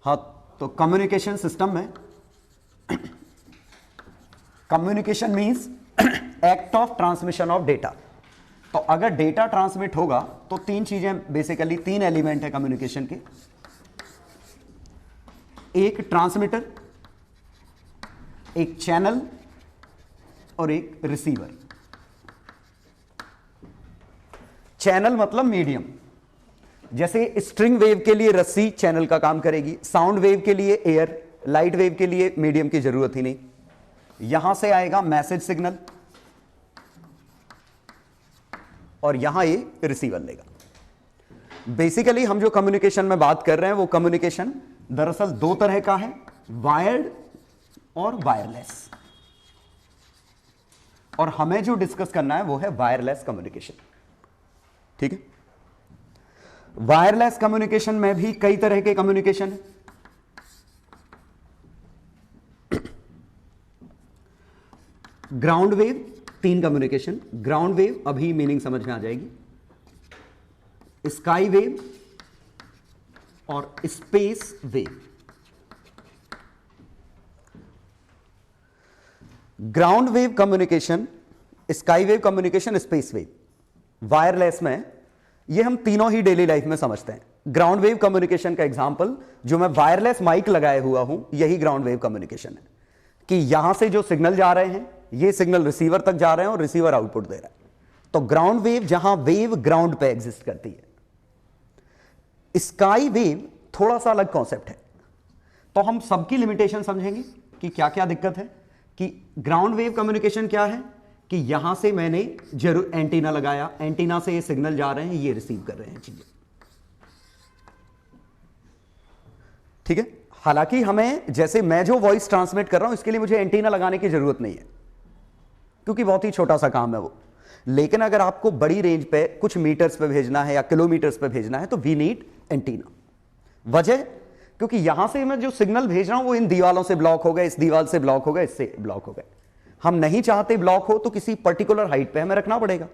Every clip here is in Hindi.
हाँ, तो कम्युनिकेशन सिस्टम में communication means act of transmission of data. तो अगर डेटा ट्रांसमिट होगा तो तीन चीजें, बेसिकली तीन एलिमेंट है कम्युनिकेशन के, एक ट्रांसमीटर, एक चैनल और एक रिसीवर। चैनल मतलब मीडियम, जैसे स्ट्रिंग वेव के लिए रस्सी चैनल का काम करेगी, साउंड वेव के लिए एयर, लाइट वेव के लिए मीडियम की जरूरत ही नहीं। यहां से आएगा मैसेज सिग्नल और यहां ये रिसीवर लेगा। बेसिकली हम जो कम्युनिकेशन में बात कर रहे हैं वो कम्युनिकेशन दरअसल दो तरह का है, वायर्ड और वायरलेस। और हमें जो डिस्कस करना है वो है वायरलेस कम्युनिकेशन। ठीक है, वायरलेस कम्युनिकेशन में भी कई तरह के कम्युनिकेशन है। ग्राउंड वेव, तीन कम्युनिकेशन, ग्राउंड वेव अभी मीनिंग समझ में आ जाएगी, स्काई वेव और space wave. Ground wave communication, sky wave communication, space wave, wireless में ये हम तीनों ही डेली लाइफ में समझते हैं। ग्राउंड वेव कम्युनिकेशन का एग्जांपल जो मैं वायरलेस माइक लगाए हुआ हूं, यही ग्राउंड वेव कम्युनिकेशन है कि यहां से जो सिग्नल जा रहे हैं ये सिग्नल रिसीवर तक जा रहे हैं और रिसीवर आउटपुट दे रहा है। तो ग्राउंड वेव जहां वेव ग्राउंड पे एग्जिस्ट करती है। स्काई वेव थोड़ा सा अलग कॉन्सेप्ट है, तो हम सबकी लिमिटेशन समझेंगे कि क्या क्या दिक्कत है। कि ग्राउंड वेव कम्युनिकेशन क्या है कि यहां से मैंने जरूर एंटीना लगाया, एंटीना से ये सिग्नल जा रहे हैं, ये रिसीव कर रहे हैं चीजें। ठीक है, हालांकि हमें, जैसे मैं जो वॉइस ट्रांसमिट कर रहा हूं इसके लिए मुझे एंटीना लगाने की जरूरत नहीं है क्योंकि बहुत ही छोटा सा काम है वो। लेकिन अगर आपको बड़ी रेंज पे कुछ मीटर्स पे भेजना है या किलोमीटर्स पे भेजना है तो वी नीड एंटीना। वजह, क्योंकि यहां से मैं जो सिग्नल भेज रहा हूं वो इन दीवालों से ब्लॉक हो गए, इस दीवार से ब्लॉक हो गए, इससे ब्लॉक हो गए। हम नहीं चाहते ब्लॉक हो तो किसी पर्टिकुलर हाइट पे हमें रखना पड़ेगा,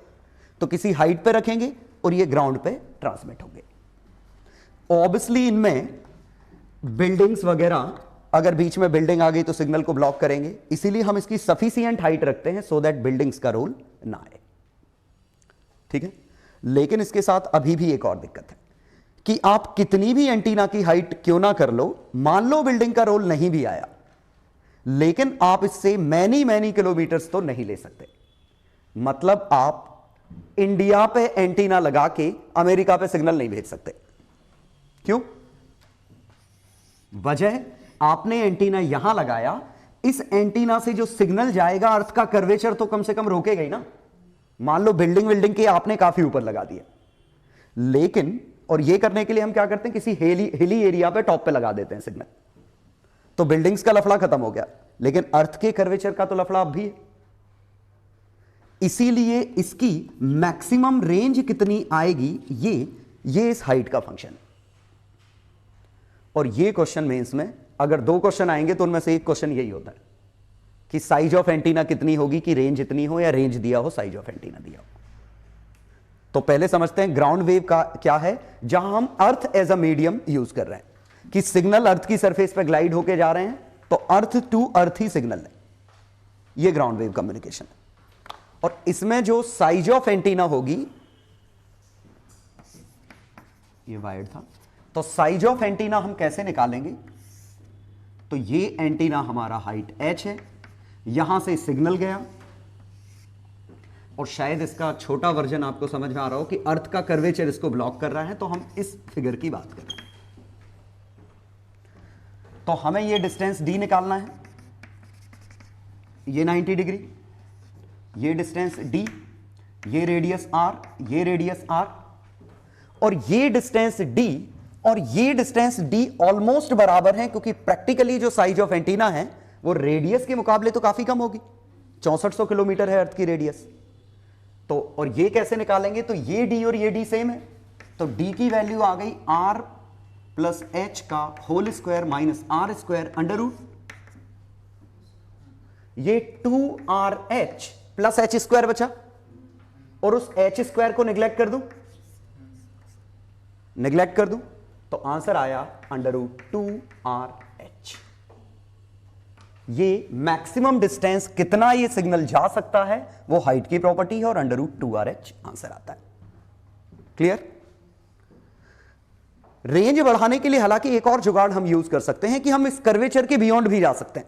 तो किसी हाइट पे रखेंगे और ये ग्राउंड पे ट्रांसमिट होंगे। ऑब्वियसली इनमें बिल्डिंग्स वगैरह, अगर बीच में बिल्डिंग आ गई तो सिग्नल को ब्लॉक करेंगे, इसीलिए हम इसकी सफिशिएंट हाइट रखते हैं सो दैट बिल्डिंग्स का रोल ना आए। ठीक है, लेकिन इसके साथ अभी भी एक और दिक्कत है कि आप कितनी भी एंटीना की हाइट क्यों ना कर लो, मान लो बिल्डिंग का रोल नहीं भी आया, लेकिन आप इससे मैनी किलोमीटर्स तो नहीं ले सकते। मतलब आप इंडिया पे एंटीना लगा के अमेरिका पे सिग्नल नहीं भेज सकते। क्यों? वजह, आपने एंटीना यहां लगाया, इस एंटीना से जो सिग्नल जाएगा अर्थ का कर्वेचर तो कम से कम रोकेगा ही ना। मान लो बिल्डिंग के आपने काफी ऊपर लगा दिया, लेकिन और ये करने के लिए हम क्या करते हैं, किसी हिली एरिया पे टॉप पे लगा देते हैं सिग्नल, तो बिल्डिंग्स का लफड़ा खत्म हो गया, लेकिन अर्थ के कर्वेचर का तो लफड़ा अब भी है। इसीलिए इसकी मैक्सिमम रेंज कितनी आएगी, ये इस हाइट का फंक्शन है। और ये क्वेश्चन मेंस में अगर दो क्वेश्चन आएंगे तो उनमें से एक क्वेश्चन यही होता है कि साइज ऑफ एंटीना कितनी होगी कि रेंज इतनी हो, या रेंज दिया हो साइज ऑफ एंटीना दिया हो। तो पहले समझते हैं ग्राउंड वेव का क्या है, जहां हम earth as a medium use कर रहे हैं कि सिग्नल अर्थ की सरफेस पे ग्लाइड होके जा रहे हैं, तो earth to earth he signal है, ये ग्राउंड वेव कम्युनिकेशन है। और इसमें जो साइज ऑफ एंटीना होगी, ये वायर्ड था, तो साइज ऑफ एंटीना हम कैसे निकालेंगे, तो ये एंटीना हमारा हाइट h है, यहां से सिग्नल गया, और शायद इसका छोटा वर्जन आपको समझ में आ रहा हो कि अर्थ का कर्वेचर इसको ब्लॉक कर रहा है, तो हम इस फिगर की बात कर रहे हैं। तो हमें ये डिस्टेंस d निकालना है, ये 90 डिग्री, ये डिस्टेंस d, ये रेडियस r, ये रेडियस r, और ये डिस्टेंस d और ये डिस्टेंस d ऑलमोस्ट बराबर है, क्योंकि प्रैक्टिकली जो साइज ऑफ एंटीना है वो रेडियस के मुकाबले तो काफी कम होगी, 6400 किलोमीटर है अर्थ की रेडियस। तो और ये कैसे निकालेंगे, तो ये d और ये d सेम है, तो d की वैल्यू आ गई r प्लस h का whole square minus r square under root, ये 2rh प्लस h स्क्वायर बचा, और उस h स्क्वायर को निगलेक्ट कर दूं, तो आंसर आया √2RH। ये मैक्सिमम डिस्टेंस कितना ये सिग्नल जा सकता है वो हाइट की प्रॉपर्टी है और √2RH आंसर आता है। क्लियर? रेंज बढ़ाने के लिए हालांकि एक और जुगाड़ हम यूज कर सकते हैं कि हम इस कर्वेचर के बियॉन्ड भी जा सकते हैं।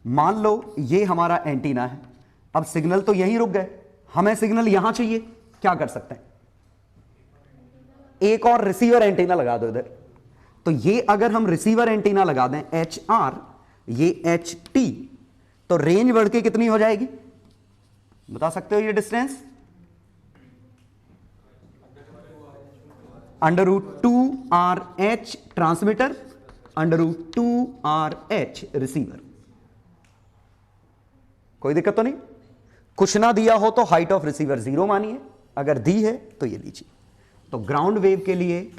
मान लो ये हमारा एंटीना है, अब सिग्नल तो यहीं रुक गए, हमें सिग्नल यहां चाहिए, क्या कर सकते हैं? एक और रिसीवर एंटीना लगा दो इधर। तो ये अगर हम रिसीवर एंटीना लगा दें HR, ये HT, तो रेंज बढ़ के कितनी हो जाएगी बता सकते हो? ये distance √2RH transmitter, √2RH receiver. कोई दिक्कत तो नहीं? कुछ ना दिया हो तो हाइट ऑफ रिसीवर 0 मानिए, अगर दी है तो ये लीजिए। तो ग्राउंड वेव के लिए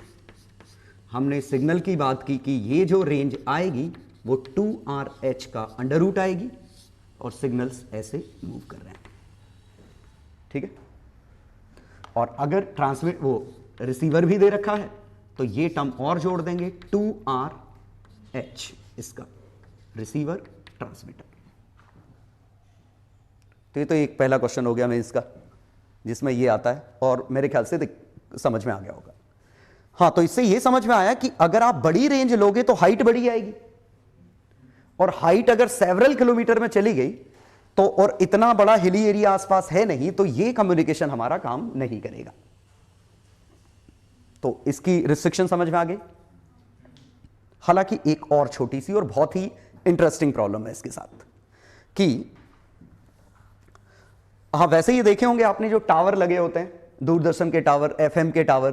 हमने सिग्नल की बात की कि ये जो रेंज आएगी वो 2RH का √ आएगी और सिग्नल्स ऐसे मूव कर रहे हैं। ठीक है? और अगर ट्रांसमिट वो रिसीवर भी दे रखा है तो ये टर्म और जोड़ देंगे 2RH, इसका रिसीवर ट्रांसमीटर। तो ये तो एक पहला क्वेश्चन हो गया मेंस का जिसमें ये आता है और मेरे ख्याल से समझ में आ गया होगा। हाँ, तो इससे ये समझ में आया कि अगर आप बड़ी रेंज लोगे तो हाइट बड़ी आएगी, और हाइट अगर सेवरल किलोमीटर में चली गई तो, और इतना बड़ा हिली एरिया आसपास है नहीं, तो ये कम्युनिकेशन हमारा काम नहीं करेगा। तो इसकी रिस्ट्रिक्शन समझ में आ गई। हालांकि एक और छोटी सी और बहुत ही इंटरेस्टिंग प्रॉब्लम है इसके साथ कि हाँ, वैसे ही देखे होंगे आपने जो टावर लगे होते हैं, दूरदर्शन के टावर, FM के टावर,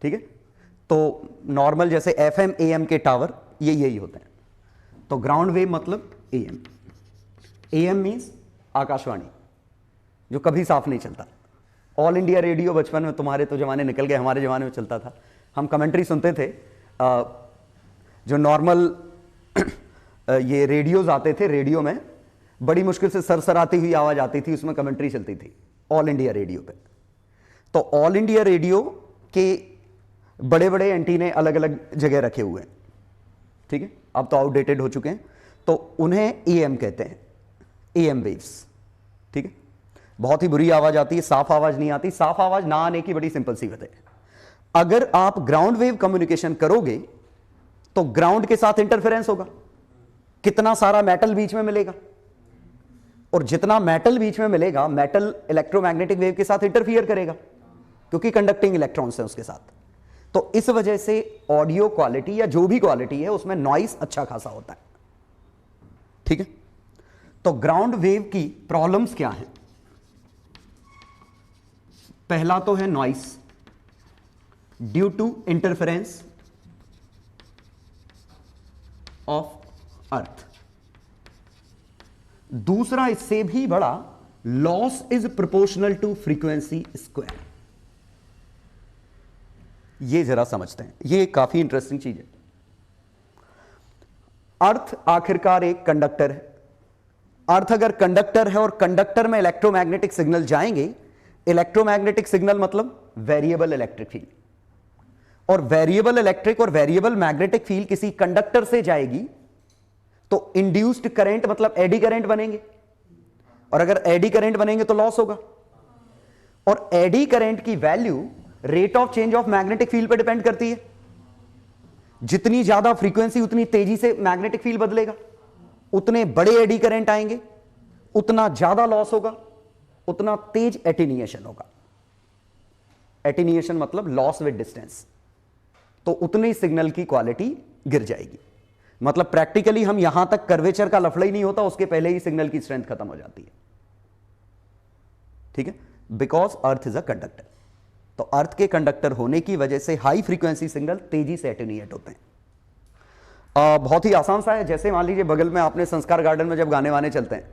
ठीक है? तो नॉर्मल जैसे FM AM के टावर ये यही होते हैं। तो ग्राउंड वेव मतलब AM मीन्स आकाशवाणी, जो कभी साफ नहीं चलता। ऑल इंडिया रेडियो बचपन में, तुम्हारे तो जमाने निकल गए, हमारे जमाने में चलता था। हम कमेंट्री सुनते थे, जो नॉर्मल ये रेडियोज आते थे, रेडियो में बड़ी मुश्किल से सरसराती हुई आवाज आती थी, उसमें कमेंट्री चलती थी ऑल इंडिया रेडियो पे। तो ऑल इंडिया रेडियो के बड़े बड़े एंटीने अलग अलग जगह रखे हुए हैं, ठीक है? अब तो आउटडेटेड हो चुके हैं, तो उन्हें AM कहते हैं, AM वेव्स। ठीक है? बहुत ही बुरी आवाज आती है, साफ आवाज नहीं आती। साफ आवाज ना आने की बड़ी सिंपल सी वजह है, अगर आप ग्राउंड वेव कम्युनिकेशन करोगे तो ग्राउंड के साथ इंटरफेरेंस होगा, कितना सारा मेटल बीच में मिलेगा, और जितना मेटल बीच में मिलेगा, मेटल इलेक्ट्रोमैग्नेटिक वेव के साथ इंटरफियर करेगा क्योंकि कंडक्टिंग इलेक्ट्रॉन्स हैं उसके साथ। तो इस वजह से ऑडियो क्वालिटी या जो भी क्वालिटी है उसमें नॉइस अच्छा खासा होता है। ठीक है? तो ग्राउंड वेव की प्रॉब्लम्स क्या हैं? पहला तो है noise due to interference of earth. दूसरा, इससे भी बड़ा, loss is proportional to frequency square. ये जरा समझते हैं, ये काफी इंटरेस्टिंग चीज है। अर्थ आखिरकार एक कंडक्टर है। अर्थ अगर कंडक्टर है और कंडक्टर में इलेक्ट्रोमैग्नेटिक सिग्नल जाएंगे, इलेक्ट्रोमैग्नेटिक सिग्नल मतलब वेरिएबल इलेक्ट्रिक फील्ड, और वेरिएबल इलेक्ट्रिक और वेरिएबल मैग्नेटिक फील्ड किसी कंडक्टर से जाएगी तो इंड्यूस्ड करंट मतलब एडी करंट बनेंगे, और अगर एडी करंट बनेंगे तो लॉस होगा। और एडी करंट की value rate of change of magnetic field पर डिपेंड करती है। जितनी ज्यादा फ्रीक्वेंसी उतनी तेजी से मैग्नेटिक फील्ड बदलेगा, उतने बड़े एडी करंट आएंगे, उतना ज्यादा लॉस होगा, उतना तेज एटीन्यूएशन होगा। एटीन्यूएशन मतलब लॉस विद डिस्टेंस, तो उतनी सिग्नल की क्वालिटी गिर जाएगी। मतलब प्रैक्टिकली हम यहां तक कर्वेचर का लफड़ा ही नहीं होता, उसके पहले ही सिग्नल की स्ट्रेंथ खत्म हो जाती है। ठीक है? Because earth is a conductor. तो अर्थ के कंडक्टर होने की वजह से हाई फ्रीक्वेंसी सिग्नल तेजी से एटेन्यूएट होते हैं। बहुत ही आसान सा है, जैसे मान लीजिए बगल में आपने संस्कार गार्डन में जब गाने वाने चलते हैं,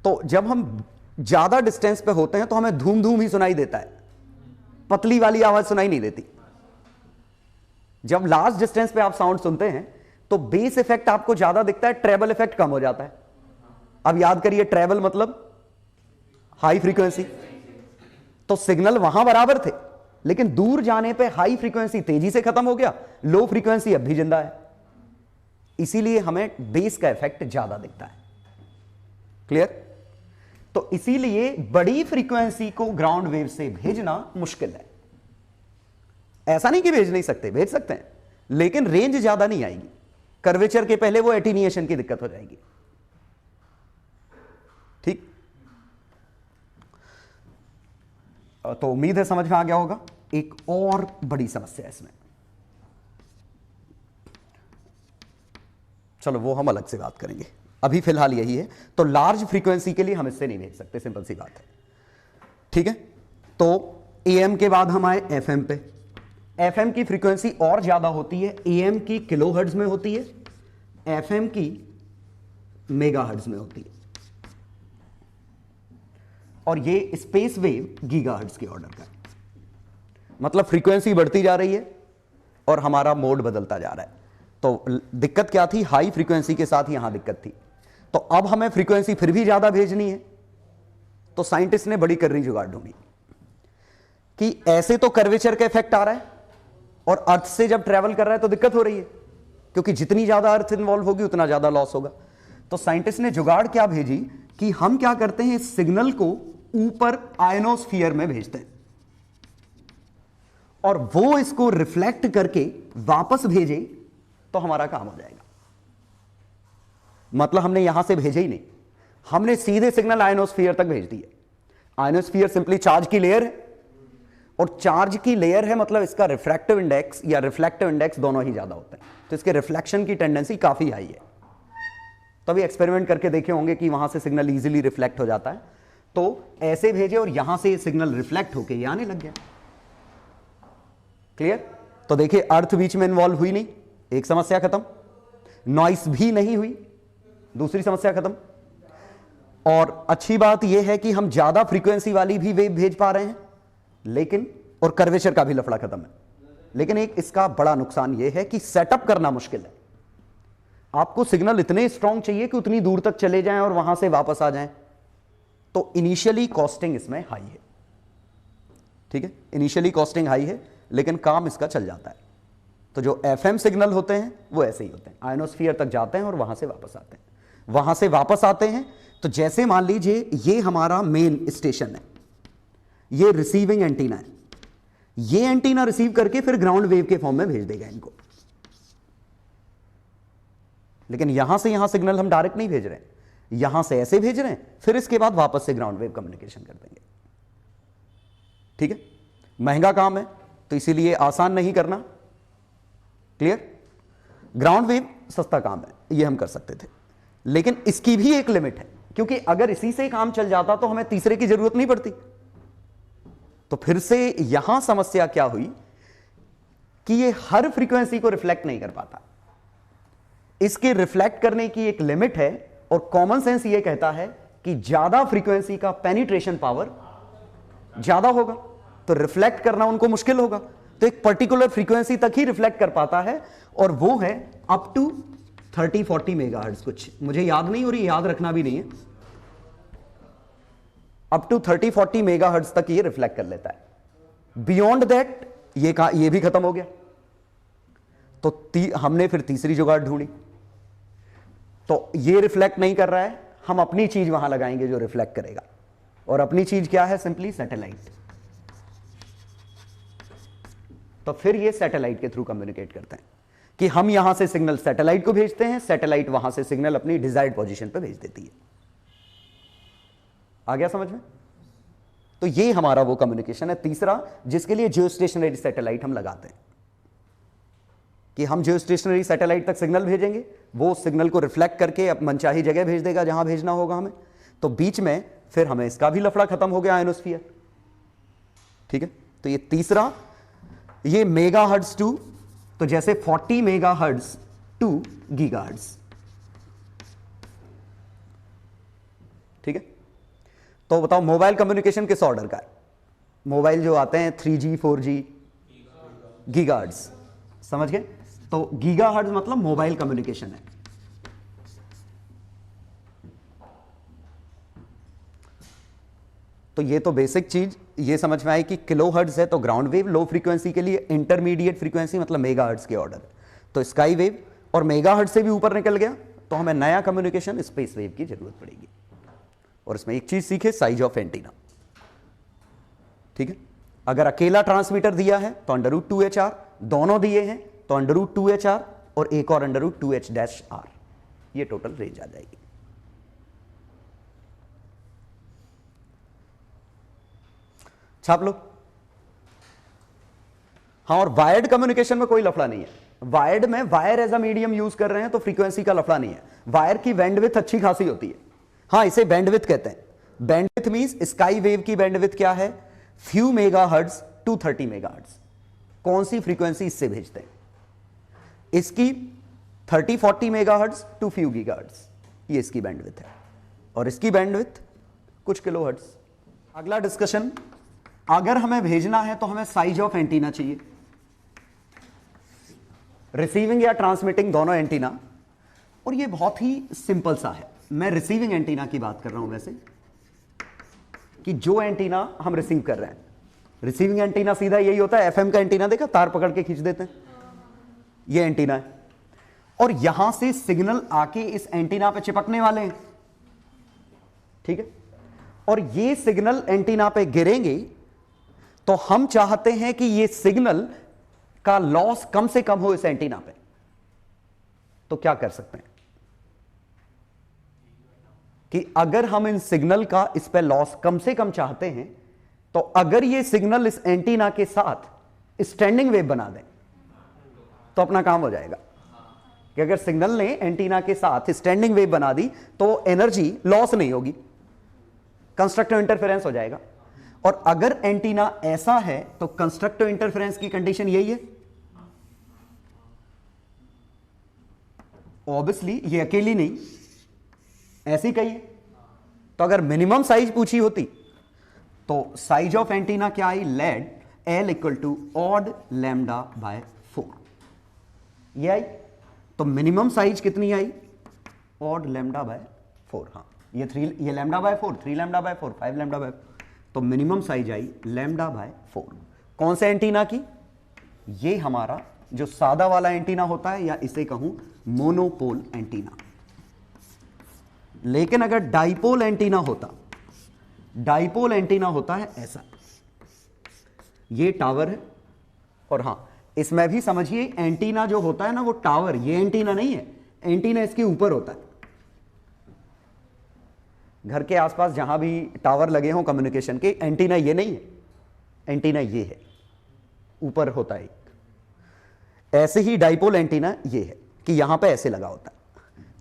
तो जब हम ज्यादा डिस्टेंस पे होते हैं तो हमें धूम धूम ही सुनाई देता है, पतली वाली आवाज सुनाई नहीं देती। जब लार्ज डिस्टेंस पे आप साउंड सुनते हैं तो बेस इफेक्ट आपको ज्यादा दिखता है, ट्रेबल इफेक्ट कम हो जाता है। अब याद करिए, ट्रेबल मतलब हाई फ्रीक्वेंसी, तो सिग्नल वहां बराबर थे लेकिन दूर जाने पे हाई फ्रीक्वेंसी तेजी से खत्म हो गया, लो फ्रीक्वेंसी अब भी जिंदा है, इसीलिए हमें बेस का इफेक्ट ज्यादा दिखता है। क्लियर? तो इसीलिए बड़ी फ्रीक्वेंसी को ग्राउंड वेव से भेजना मुश्किल है। ऐसा नहीं कि भेज नहीं सकते, भेज सकते हैं, लेकिन रेंज ज्यादा नहीं आएगी। कर्वेचर के पहले वो एटीन्यूएशन की दिक्कत हो जाएगी। ठीक, तो उम्मीद है समझ में आ गया होगा। एक और बड़ी समस्या है इसमें, चलो वो हम अलग से बात करेंगे, अभी फिलहाल यही है। तो लार्ज फ्रीक्वेंसी के लिए हम इससे नहीं भेज सकते, सिंपल सी बात है। ठीक है, तो एएम के बाद हम आए एफएम पे। एफएम की फ्रीक्वेंसी और ज्यादा होती है, एएम की किलोहर्ट्ज में होती है, एफएम की मेगाहर्ट्ज में होती है, और ये स्पेस वेव गीगाहर्ट्ज के ऑर्डर का है। मतलब फ्रीक्वेंसी बढ़ती जा रही है और हमारा मोड बदलता जा रहा है। तो दिक्कत क्या थी, हाई फ्रीक्वेंसी के साथ यहां दिक्कत थी। तो अब हमें फ्रीक्वेंसी फिर भी ज्यादा भेजनी है, तो साइंटिस्ट ने बड़ी कर्री जुगाड़ ढूंढी कि ऐसे तो कर्वेचर का इफेक्ट आ रहा है और अर्थ से जब ट्रेवल कर रहा है तो दिक्कत हो रही है, क्योंकि जितनी ज्यादा अर्थ इन्वॉल्व होगी उतना ज्यादा लॉस होगा। तो साइंटिस्ट ने जुगाड़ क्या भेजी कि हम क्या करते हैं, इस सिग्नल को ऊपर आयनोस्फीयर में भेजते हैं और वो इसको रिफ्लेक्ट करके वापस भेजे तो हमारा काम हो जाएगा। मतलब हमने यहां से भेजे ही नहीं, हमने सीधे सिग्नल आयनोस्फीयर तक भेज दिए। आयनोस्फीयर सिंपली चार्ज की लेयर है, और चार्ज की लेयर है मतलब इसका रिफ्रैक्टिव इंडेक्स या रिफ्लेक्टिव इंडेक्स दोनों ही ज्यादा होते हैं, तो इसके रिफ्लेक्शन की टेंडेंसी काफी हाई है। तभी एक्सपेरिमेंट करके देखे होंगे कि वहां से सिग्नल इजीली रिफ्लेक्ट हो जाता है। तो ऐसे भेजे और यहां से सिग्नल रिफ्लेक्ट होके ये आने लग गया। क्लियर? तो देखिए अर्थ बीच में इन्वॉल्व हुई नहीं, एक समस्या खत्म। नॉइस भी नहीं हुई, दूसरी समस्या खत्म। और अच्छी बात यह है कि हम ज्यादा फ्रीक्वेंसी वाली भी वेव भेज पा रहे हैं, लेकिन और कर्वेचर का भी लफड़ा खत्म है। लेकिन एक इसका बड़ा नुकसान यह है कि सेटअप करना मुश्किल है। आपको सिग्नल इतने स्ट्रांग चाहिए कि उतनी दूर तक चले जाएं और वहां से वापस आ जाएं, तो इनिशियली कॉस्टिंग इसमें हाई है। ठीक है, इनिशियली कॉस्टिंग हाई है, लेकिन काम इसका चल जाता है। तो जो एफएम सिग्नल होते हैं वो ऐसे ही होते हैं, आयनोस्फीयर तक जाते हैं और वहां से वापस आते हैं। वहां से वापस आते हैं तो जैसे मान लीजिए ये हमारा मेन स्टेशन है, ये रिसीविंग एंटीना है, ये एंटीना रिसीव करके फिर ग्राउंड वेव के फॉर्म में भेज देगा इनको। लेकिन यहां से यहां सिग्नल हम डायरेक्ट नहीं भेज रहे हैं, यहां से ऐसे भेज रहे हैं, फिर इसके बाद वापस से ग्राउंड वेव कम्युनिकेशन कर देंगे। ठीक है, महंगा काम है तो इसीलिए आसान नहीं करना। क्लियर? ग्राउंड वेव सस्ता काम है, ये हम कर सकते थे, लेकिन इसकी भी एक लिमिट है, क्योंकि अगर इसी से काम चल जाता तो हमें तीसरे की जरूरत नहीं पड़ती। तो फिर से यहां समस्या क्या हुई कि ये हर फ्रीक्वेंसी को रिफ्लेक्ट नहीं कर पाता, इसके रिफ्लेक्ट करने की एक लिमिट है, और कॉमन सेंस ये कहता है कि ज्यादा फ्रीक्वेंसी का पेनिट्रेशन पावर ज्यादा होगा, तो रिफ्लेक्ट करना उनको मुश्किल होगा। तो एक पर्टिकुलर फ्रीक्वेंसी तक ही रिफ्लेक्ट कर पाता है, और वो है अप टू 30-40 मेगाहर्ट्ज। कुछ मुझे याद नहीं, और ये याद रखना भी नहीं है, अप टू 30-40 मेगाहर्ट्ज तक ये रिफ्लेक्ट कर लेता है। बियॉन्ड दैट ये भी खत्म हो गया। तो हमने फिर तीसरी जुगाड़ ढूंढी, तो ये रिफ्लेक्ट नहीं कर रहा है, हम अपनी चीज वहां लगाएंगे जो रिफ्लेक्ट करेगा, और अपनी चीज क्या है, सिंपली सैटेलाइट। तो फिर ये सैटेलाइट के थ्रू कम्युनिकेट करते हैं कि हम यहां से सिग्नल सैटेलाइट को भेजते हैं, सैटेलाइट वहां से सिग्नल अपनी डिजायर्ड पोजीशन पे भेज देती है। आ गया समझ में? तो ये हमारा वो कम्युनिकेशन है तीसरा, जिसके लिए जियोस्टेशनरी सैटेलाइट हम लगाते हैं कि हम जियोस्टेशनरी सैटेलाइट तक सिग्नल भेजेंगे, वो सिग्नल को रिफ्लेक्ट करके अब मनचाही जगह भेज देगा जहां भेजना होगा हमें। तो बीच में फिर हमें इसका भी लफड़ा खत्म हो गया, आयनोस्फीयर। ठीक है, तो ये तीसरा, ये मेगाहर्ट्ज टू, तो जैसे 40 मेगाहर्ट्ज टू गीगाहर्ट्ज। ठीक है, तो बताओ मोबाइल कम्युनिकेशन किस ऑर्डर का है? मोबाइल जो आते हैं 3G 4G, गीगाहर्ट्ज, समझ गए? तो गीगाहर्ट्ज मतलब मोबाइल कम्युनिकेशन है। तो ये तो बेसिक चीज ये समझ में आई कि किलो हर्ट्ज है तो ग्राउंड वेव, लो फ्रीक्वेंसी के लिए इंटरमीडिएट फ्रीक्वेंसी मतलब मेगा हर्ट्ज के ऑर्डर, तो स्काई वेव, और मेगा हर्ट्ज से भी ऊपर निकल गया तो हमें नया कम्युनिकेशन स्पेस वेव की जरूरत पड़ेगी। और इसमें एक चीज सीखे, साइज ऑफ एंटीना। ठीक है, अगर अकेला ट्रांसमीटर दिया है तो √2HR, दोनों दिए हैं तो √2HR और एक और √2H-R, ये टोटल रेंज आ जाएगी। छाप लो। हाँ, और वायर्ड कम्युनिकेशन में कोई लफड़ा नहीं है। वायर्ड में wire as a medium use कर रहे हैं तो फ्रीक्वेंसी का लफड़ा नहीं है। वायर की बैंडविड्थ अच्छी खासी होती है। हाँ, इसे बैंडविड्थ कहते हैं। बैंडविड्थ मींस स्काई वेव की बैंडविड्थ क्या है, फ्यू मेगाहर्ट्ज टू 30 मेगाहर्ट्ज। कौन सी फ्रीक्वेंसी इससे भेजते हैं, इसकी 30-40 मेगाहर्ट्ज टू फ्यू गीगाहर्ट्ज, ये इसकी बैंडविड्थ है। और इसकी बैंडविड्थ कुछ किलोहर्ट्ज। अगला डिस्कशन, अगर हमें भेजना है तो हमें साइज ऑफ एंटीना चाहिए, रिसीविंग या ट्रांसमिटिंग दोनों एंटीना। और ये बहुत ही सिंपल सा है। मैं रिसीविंग एंटीना की बात कर रहा हूं वैसे, कि जो एंटीना हम रिसीव कर रहे हैं, रिसीविंग एंटीना सीधा यही होता है, एफएम का एंटीना देखा, तार पकड़ के खींच देते हैं, ये एंटीना है। और यहां से सिग्नल आके इस एंटीना पे चिपकने वाले हैं। ठीक है, और ये सिग्नल एंटीना पे गिरेंगे तो हम चाहते हैं कि ये सिग्नल का लॉस कम से कम हो इस एंटीना पे। तो क्या कर सकते हैं कि अगर हम इन सिग्नल का इस पे लॉस कम से कम चाहते हैं तो अगर ये सिग्नल इस एंटीना के साथ स्टैंडिंग वेव बना दें तो अपना काम हो जाएगा। कि अगर सिग्नल ने एंटीना के साथ स्टैंडिंग वेव बना दी तो एनर्जी लॉस नहीं होगी, कंस्ट्रक्टिव इंटरफेरेंस हो जाएगा। और अगर एंटीना ऐसा है तो कंस्ट्रक्टिव इंटरफेरेंस की कंडीशन यही है, ऑब्वियसली ये अकेली नहीं, ऐसी कही। तो अगर मिनिमम साइज पूछी होती तो साइज ऑफ एंटीना क्या आई, लेड L = odd λ/4, ये आई। तो मिनिमम साइज कितनी आई, odd λ/4। हाँ, ये λ/4, 3 λ/4, 5 λ/4, तो मिनिमम साइज आई λ/4। कौन से एंटीना की, ये हमारा जो सादा वाला एंटीना होता है, या इसे कहूं मोनोपोल एंटीना। लेकिन अगर डाइपोल एंटीना होता, डाइपोल एंटीना होता है ऐसा, ये टावर है। और हां, इसमें भी समझिए एंटीना जो होता है ना वो टावर, ये एंटीना नहीं है, एंटीना इसके ऊपर होता है। घर के आसपास जहां भी टावर लगे हों कम्युनिकेशन के, एंटीना ये नहीं है, एंटीना ये है, ऊपर होता है एक। ऐसे ही डाइपोल एंटीना ये है कि यहां पे ऐसे लगा होता है।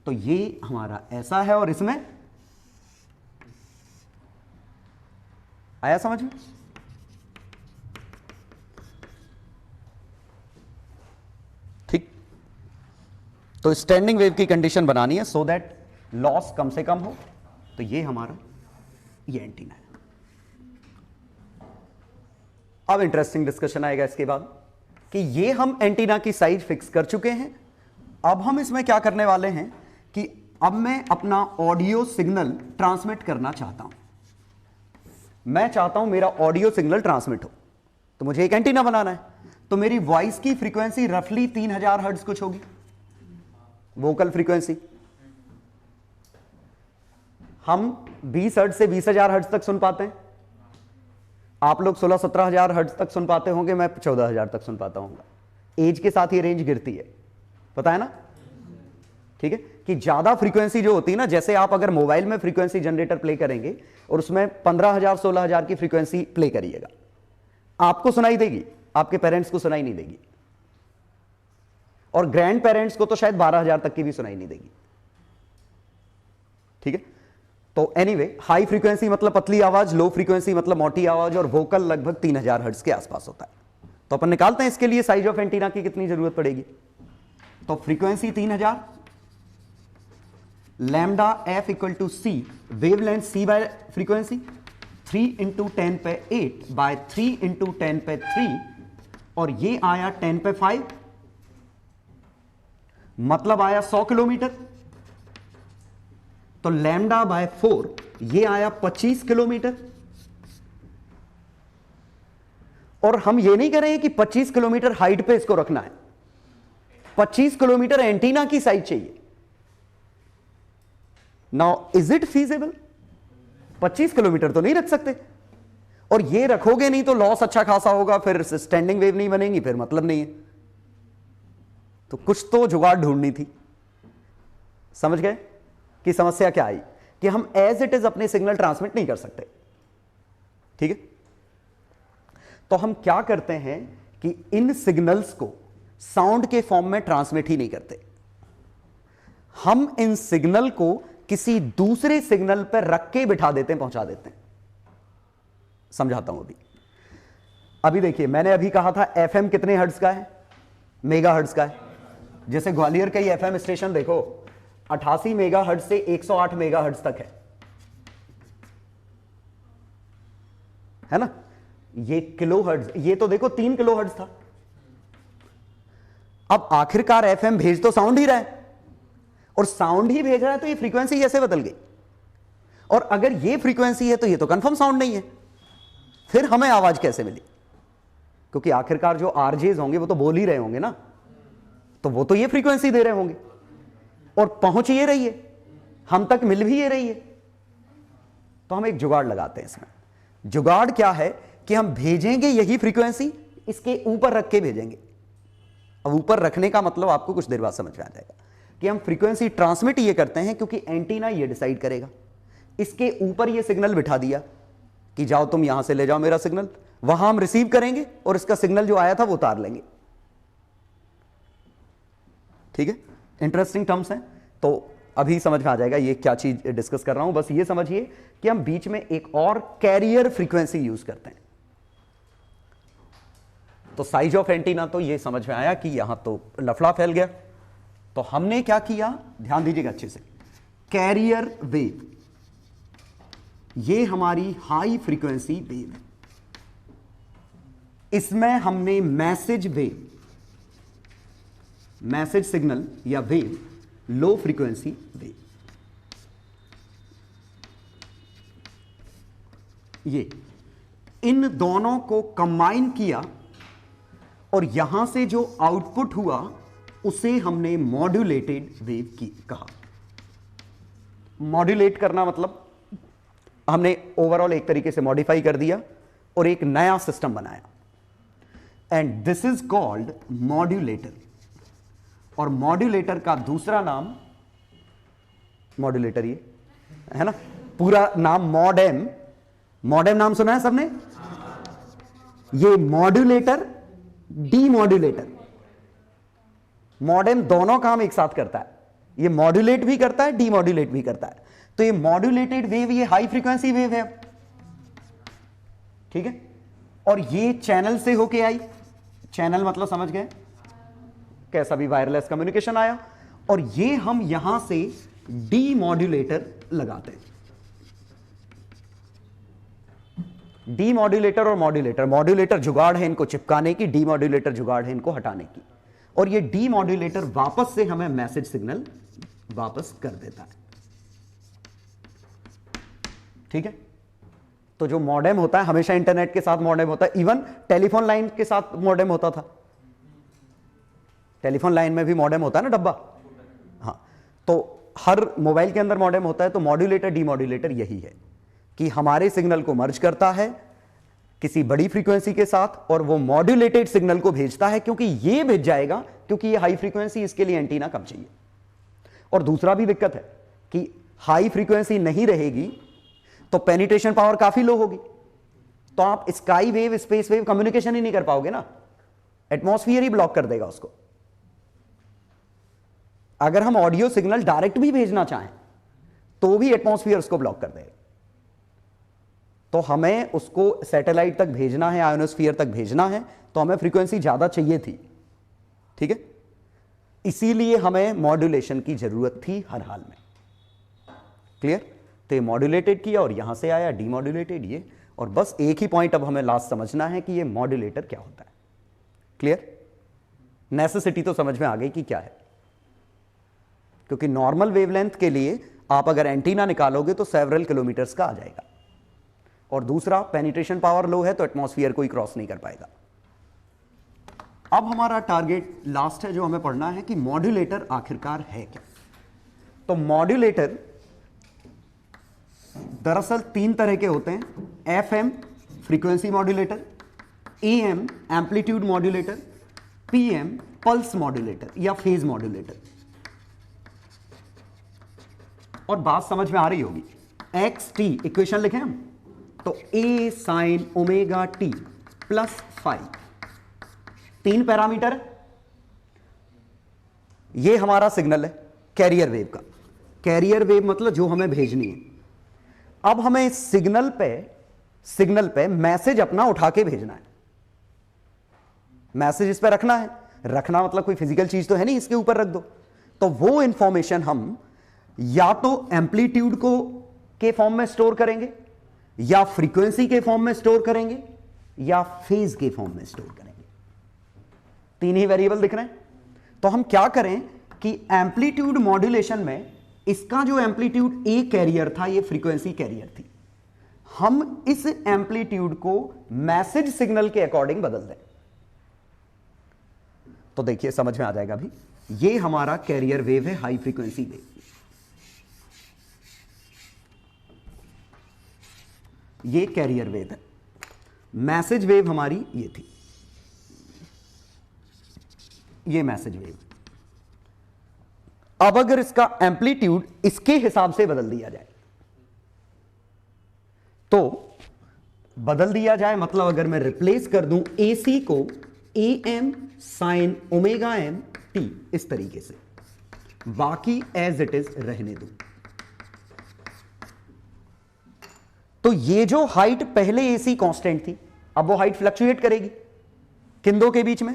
तो ये हमारा ऐसा है और इसमें आया समझ में। ठीक, तो स्टैंडिंग वेव की कंडीशन बनानी है सो दैट लॉस कम से कम हो। तो ये हमारा ये एंटीना है। अब इंटरेस्टिंग डिस्कशन आएगा इसके बाद कि ये हम एंटीना की साइज फिक्स कर चुके हैं। अब हम इसमें क्या करने वाले हैं कि अब मैं अपना ऑडियो सिग्नल ट्रांसमिट करना चाहता हूं। मैं चाहता हूं मेरा ऑडियो सिग्नल ट्रांसमिट हो, तो मुझे एक एंटीना बनाना है। तो मेरी वॉइस की फ्रीक्वेंसी रफली 3000 हर्ट्ज कुछ होगी, वोकल फ्रीक्वेंसी। हम 20 हर्ट्ज से 20,000 हर्ट्ज तक सुन पाते हैं। आप लोग 16-17 हर्ट्ज तक सुन पाते होंगे, मैं 14,000 तक सुन पाता हूँ। एज के साथ ये रेंज गिरती है, पता है ना। ठीक है, कि ज्यादा फ्रीक्वेंसी जो होती है ना, जैसे आप अगर मोबाइल में फ्रीक्वेंसी जनरेटर प्ले करेंगे और उसमें 15,000 16,000 की फ्रीक्वेंसी प्ले करिएगा, आपको सुनाई देगी, आपके पेरेंट्स को सुनाई नहीं देगी, और ग्रैंड पेरेंट्स को तो शायद 12,000 तक की भी सुनाई नहीं देगी। ठीक है, तो एनीवे, हाई फ्रीक्वेंसी मतलब पतली आवाज, लो फ्रीक्वेंसी मतलब मोटी आवाज, और वोकल लगभग 3000 हर्ट्ज के आसपास होता है। तो अपन निकालते हैं इसके लिए साइज ऑफ एंटीना की कितनी जरूरत पड़ेगी। तो frequency 3000, lambda F = C, wavelength C bye frequency, 3 × 10 पे 8 बाय 3 × 10 पे 3, और ये आया 10 पे 5, मतलब आया 100 किलोमीटर। तो लैम्डा/4 ये आया 25 किलोमीटर। और हम ये नहीं कह रहे हैं कि 25 किलोमीटर हाइट पे इसको रखना है, 25 किलोमीटर एंटीना की साइज चाहिए। Now is it feasible? 25 kilometre तो नहीं रख सकते, और ये रखोगे नहीं तो लॉस अच्छा खासा होगा, फिर स्टैंडिंग वेव नहीं बनेगी, फिर मतलब नहीं है। तो कुछ तो जुगाड़ ढूंढनी थी। समझ गए कि समस्या क्या आई? कि हम एज इट इज अपने सिग्नल ट्रांसमिट नहीं कर सकते। ठीक है, तो हम क्या करते हैं कि इन सिग्नल्स को साउंड के फॉर्म में ट्रांसमिट ही नहीं करते, हम इन सिग्नल को किसी दूसरे सिग्नल पर रख के बिठा देते हैं, पहुंचा देते हैं। समझाता हूं अभी देखिए, मैंने अभी कहा था एफएम कितने हर्ट्ज का है? मेगा हर्ट्ज का है। जैसे ग्वालियर का ही एफएम स्टेशन देखो, 88 मेगा हर्ट्ज से 108 मेगा हर्ट्ज तक है ना। ये किलो हर्ट्ज, ये तो देखो 3 किलो हर्ट्ज था। अब आखिरकार एफएम भेज तो साउंड ही रहा है, और साउंड ही भेज रहा है, तो ये फ्रीक्वेंसी कैसे बदल गई? और अगर ये फ्रीक्वेंसी है तो ये तो कंफर्म साउंड नहीं है, फिर हमें आवाज कैसे मिली? क्योंकि आखिरकार जो आरजेज होंगे वो तो बोल ही रहे होंगे ना, तो वो तो ये फ्रीक्वेंसी दे रहे होंगे, और पहुंच ये रही है, हम तक मिल भी ये रही है। तो हम एक जुगाड़ लगाते हैं इसमें। जुगाड़ क्या है कि हम भेजेंगे यही फ्रीक्वेंसी, इसके ऊपर रख के भेजेंगे। अब ऊपर रखने का मतलब आपको कुछ देर बाद समझ में आ जाएगा कि हम फ्रीक्वेंसी ट्रांसमिट ये करते हैं क्योंकि एंटीना ये डिसाइड करेगा। इसके ऊपर ये सिग्नल बिठा दिया कि जाओ तुम यहां से ले जाओ मेरा सिग्नल, वहां हम रिसीव करेंगे और इसका सिग्नल जो आया था वो उतार लेंगे। ठीक है, इंटरेस्टिंग टर्म्स हैं, तो अभी समझ में आ जाएगा ये क्या चीज डिस्कस कर रहा हूं। बस ये समझिए कि हम बीच में एक और कैरियर फ्रीक्वेंसी यूज करते हैं। तो साइज ऑफ एंटीना तो ये समझ में आया कि यहां तो लफड़ा फैल गया। तो हमने क्या किया, ध्यान दीजिएगा अच्छे से। कैरियर वेव, ये हमारी हाई फ्रीक्वेंसी वेव है। इसमें हमने मैसेज वेव, मैसेज सिग्नल या वेव, लो फ्रीक्वेंसी वेव, ये इन दोनों को कंबाइन किया और यहां से जो आउटपुट हुआ उसे हमने मॉड्यूलेटेड वेव की कहा। मॉड्यूलेट करना मतलब हमने ओवरऑल एक तरीके से मॉडिफाई कर दिया और एक नया सिस्टम बनाया, and this is called modulator. और मॉड्यूलेटर का दूसरा नाम, मॉड्यूलेटर ये है ना, पूरा नाम मॉडेम। मॉडेम नाम सुना है सबने? ये मॉड्यूलेटर, डीमॉड्यूलेटर, मॉडेम दोनों काम एक साथ करता है। ये मॉड्यूलेट भी करता है, डीमॉड्यूलेट भी करता है। तो ये मॉड्यूलेटेड वेव, ये हाई फ्रीक्वेंसी वेव है। ठीक है, और ये चैनल से होके आई। चैनल मतलब समझ गए, कैसा भी वायरलेस कम्युनिकेशन आया, और ये हम यहां से डीमॉड्यूलेटर लगाते हैं। डीमॉड्यूलेटर और मॉड्यूलेटर, मॉड्यूलेटर जुगाड़ है इनको चिपकाने की, डीमॉड्यूलेटर जुगाड़ है इनको हटाने की। और ये डीमॉड्यूलेटर वापस से हमें मैसेज सिग्नल वापस कर देता है। ठीक है, तो जो मॉडेम होता है, हमेशा इंटरनेट के साथ मॉडेम होता है, इवन टेलीफोन लाइन के साथ मॉडेम होता था। टेलीफोन लाइन में भी मॉडेम होता है ना, डब्बा। हाँ, तो हर मोबाइल के अंदर मॉडेम होता है। तो मॉड्यूलेटर डीमॉड्यूलेटर यही है कि हमारे सिग्नल को मर्ज करता है किसी बड़ी फ्रीक्वेंसी के साथ, और वो मॉड्यूलेटेड सिग्नल को भेजता है, क्योंकि ये भेज जाएगा, क्योंकि ये हाई फ्रीक्वेंसी, इसके लिए एंटीना कम चाहिए। और दूसरा भी दिक्कत है कि हाई फ्रीक्वेंसी नहीं रहेगी तो पेनिट्रेशन पावर काफी लो होगी, तो आप sky wave, space wave communication ही नहीं कर पाओगे ना, एटमॉस्फेयर ही ब्लॉक कर देगा उसको। अगर हम ऑडियो सिग्नल डायरेक्ट भी भेजना चाहें तो भी एटमॉस्फेयर उसको ब्लॉक कर देगा। तो हमें उसको सैटेलाइट तक भेजना है, आयोनोस्फीयर तक भेजना है, तो हमें फ्रीक्वेंसी ज्यादा चाहिए थी। ठीक है, इसीलिए हमें मॉड्यूलेशन की जरूरत थी हर हाल में। क्लियर? तो ये मॉड्यूलेटेड किया और यहां से आया डीमॉड्यूलेटेड ये, और बस एक ही पॉइंट अब हमें लास्ट समझना है कि ये मॉड्यूलेटर क्या होता है। क्लियर? नेसेसिटी तो समझ में आ गई कि क्या है, क्योंकि नॉर्मल वेवलेंथ के लिए आप अगर एंटीना निकालोगे तो सेवरल किलोमीटर्स का आ जाएगा, और दूसरा पेनिट्रेशन पावर लो है तो एटमॉस्फेयर को ही क्रॉस नहीं कर पाएगा। अब हमारा टारगेट लास्ट है जो हमें पढ़ना है कि मॉड्यूलेटर आखिरकार है क्या। तो मॉड्यूलेटर दरअसल 3 तरह के होते हैं, FM frequency modulator, AM amplitude modulator, PM pulse modulator या फेज मॉड्यूलेटर। और बात समझ में आ रही होगी, XT इक्वेशन लिखें हम तो A sin omega t plus 5, 3 parameter. ये हमारा सिग्नल है कैरियर वेव का। कैरियर वेव मतलब जो हमें भेजनी है। अब हमें इस सिग्नल पे मैसेज अपना उठा के भेजना है। मैसेज इस पे रखना है, रखना मतलब कोई फिजिकल चीज तो है नहीं, इसके ऊपर रख दो। तो वो इंफॉर्मेशन हम या तो एम्पलीट्यूड को के फॉर्म में स्टोर करेंगे, या फ्रीक्वेंसी के फॉर्म में स्टोर करेंगे, या फेज के फॉर्म में स्टोर करेंगे। 3 ही वेरिएबल दिख रहे हैं। तो हम क्या करें कि एम्पलीट्यूड मॉड्यूलेशन में इसका जो एम्पलीट्यूड ए कैरियर था, ये फ्रीक्वेंसी कैरियर थी, हम इस एम्पलीट्यूड को मैसेज सिग्नल के अकॉर्डिंग बदल दें। तो देखिए समझ में आ जाएगा अभी। ये हमारा कैरियर वेव है, हाई फ्रीक्वेंसी वेव। ये कैरियर वेव है। मैसेज वेव हमारी ये थी, ये मैसेज वेव। अब अगर इसका एम्पलीट्यूड इसके हिसाब से बदल दिया जाए, तो बदल दिया जाए मतलब अगर मैं रिप्लेस कर दूं AC को AM sine omega m t इस तरीके से, बाकी एज इट इज रहने दूं, तो ये जो हाइट पहले AC कांस्टेंट थी, अब वो हाइट फ्लक्चुएट करेगी किन दो के बीच में,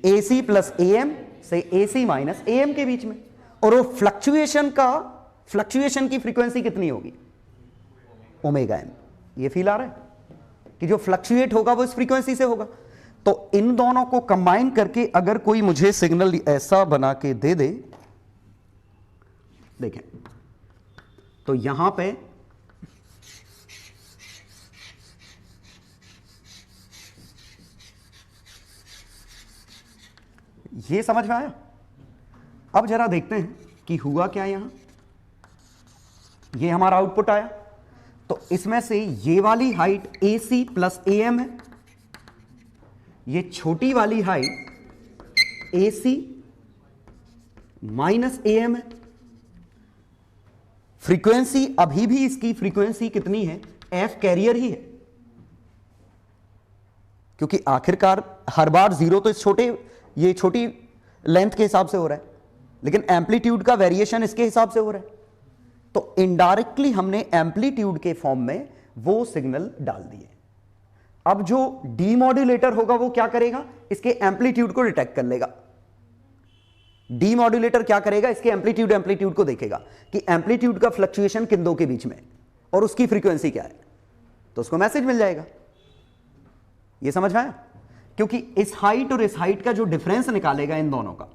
AC प्लस AM से AC माइनस AM के बीच में। और वो फ्लक्चुएशन की फ्रीक्वेंसी कितनी होगी, ओमेगा m। ये फील आ रहा है कि जो फ्लक्चुएट होगा वो इस फ्रीक्वेंसी से होगा। तो इन दोनों को कंबाइन करके अगर कोई मुझे सिग्नल ऐसा बना के दे दे, देखें तो यहां पे ये समझ में आया। अब जरा देखते हैं कि हुआ क्या यहां। ये हमारा आउटपुट आया, तो इसमें से ये वाली हाइट AC प्लस AM है, ये छोटी वाली हाइट AC माइनस AM है। फ्रीक्वेंसी अभी भी इसकी फ्रीक्वेंसी कितनी है, F कैरियर ही है, क्योंकि आखिरकार हर बार 0 तो इस ये छोटी लेंथ के हिसाब से हो रहा है, लेकिन एम्पलीट्यूड का वेरिएशन इसके हिसाब से हो रहा है। तो इनडायरेक्टली हमने एम्पलीट्यूड के फॉर्म में वो सिग्नल डाल दिए। अब जो डीमॉड्यूलेटर होगा वो क्या करेगा, इसके एम्पलीट्यूड को डिटेक्ट कर लेगा। डीमॉड्यूलेटर क्या करेगा, इसके एम्पलीट्यूड को देखेगा कि एम्पलीट्यूड का फ्लक्चुएशन किन दो के बीच में और उसकी फ्रीक्वेंसी क्या है, तो उसको मैसेज मिल जाएगा। ये समझ में आया, क्योंकि इस हाइट और इस हाइट का जो डिफरेंस निकालेगा इन दोनों का,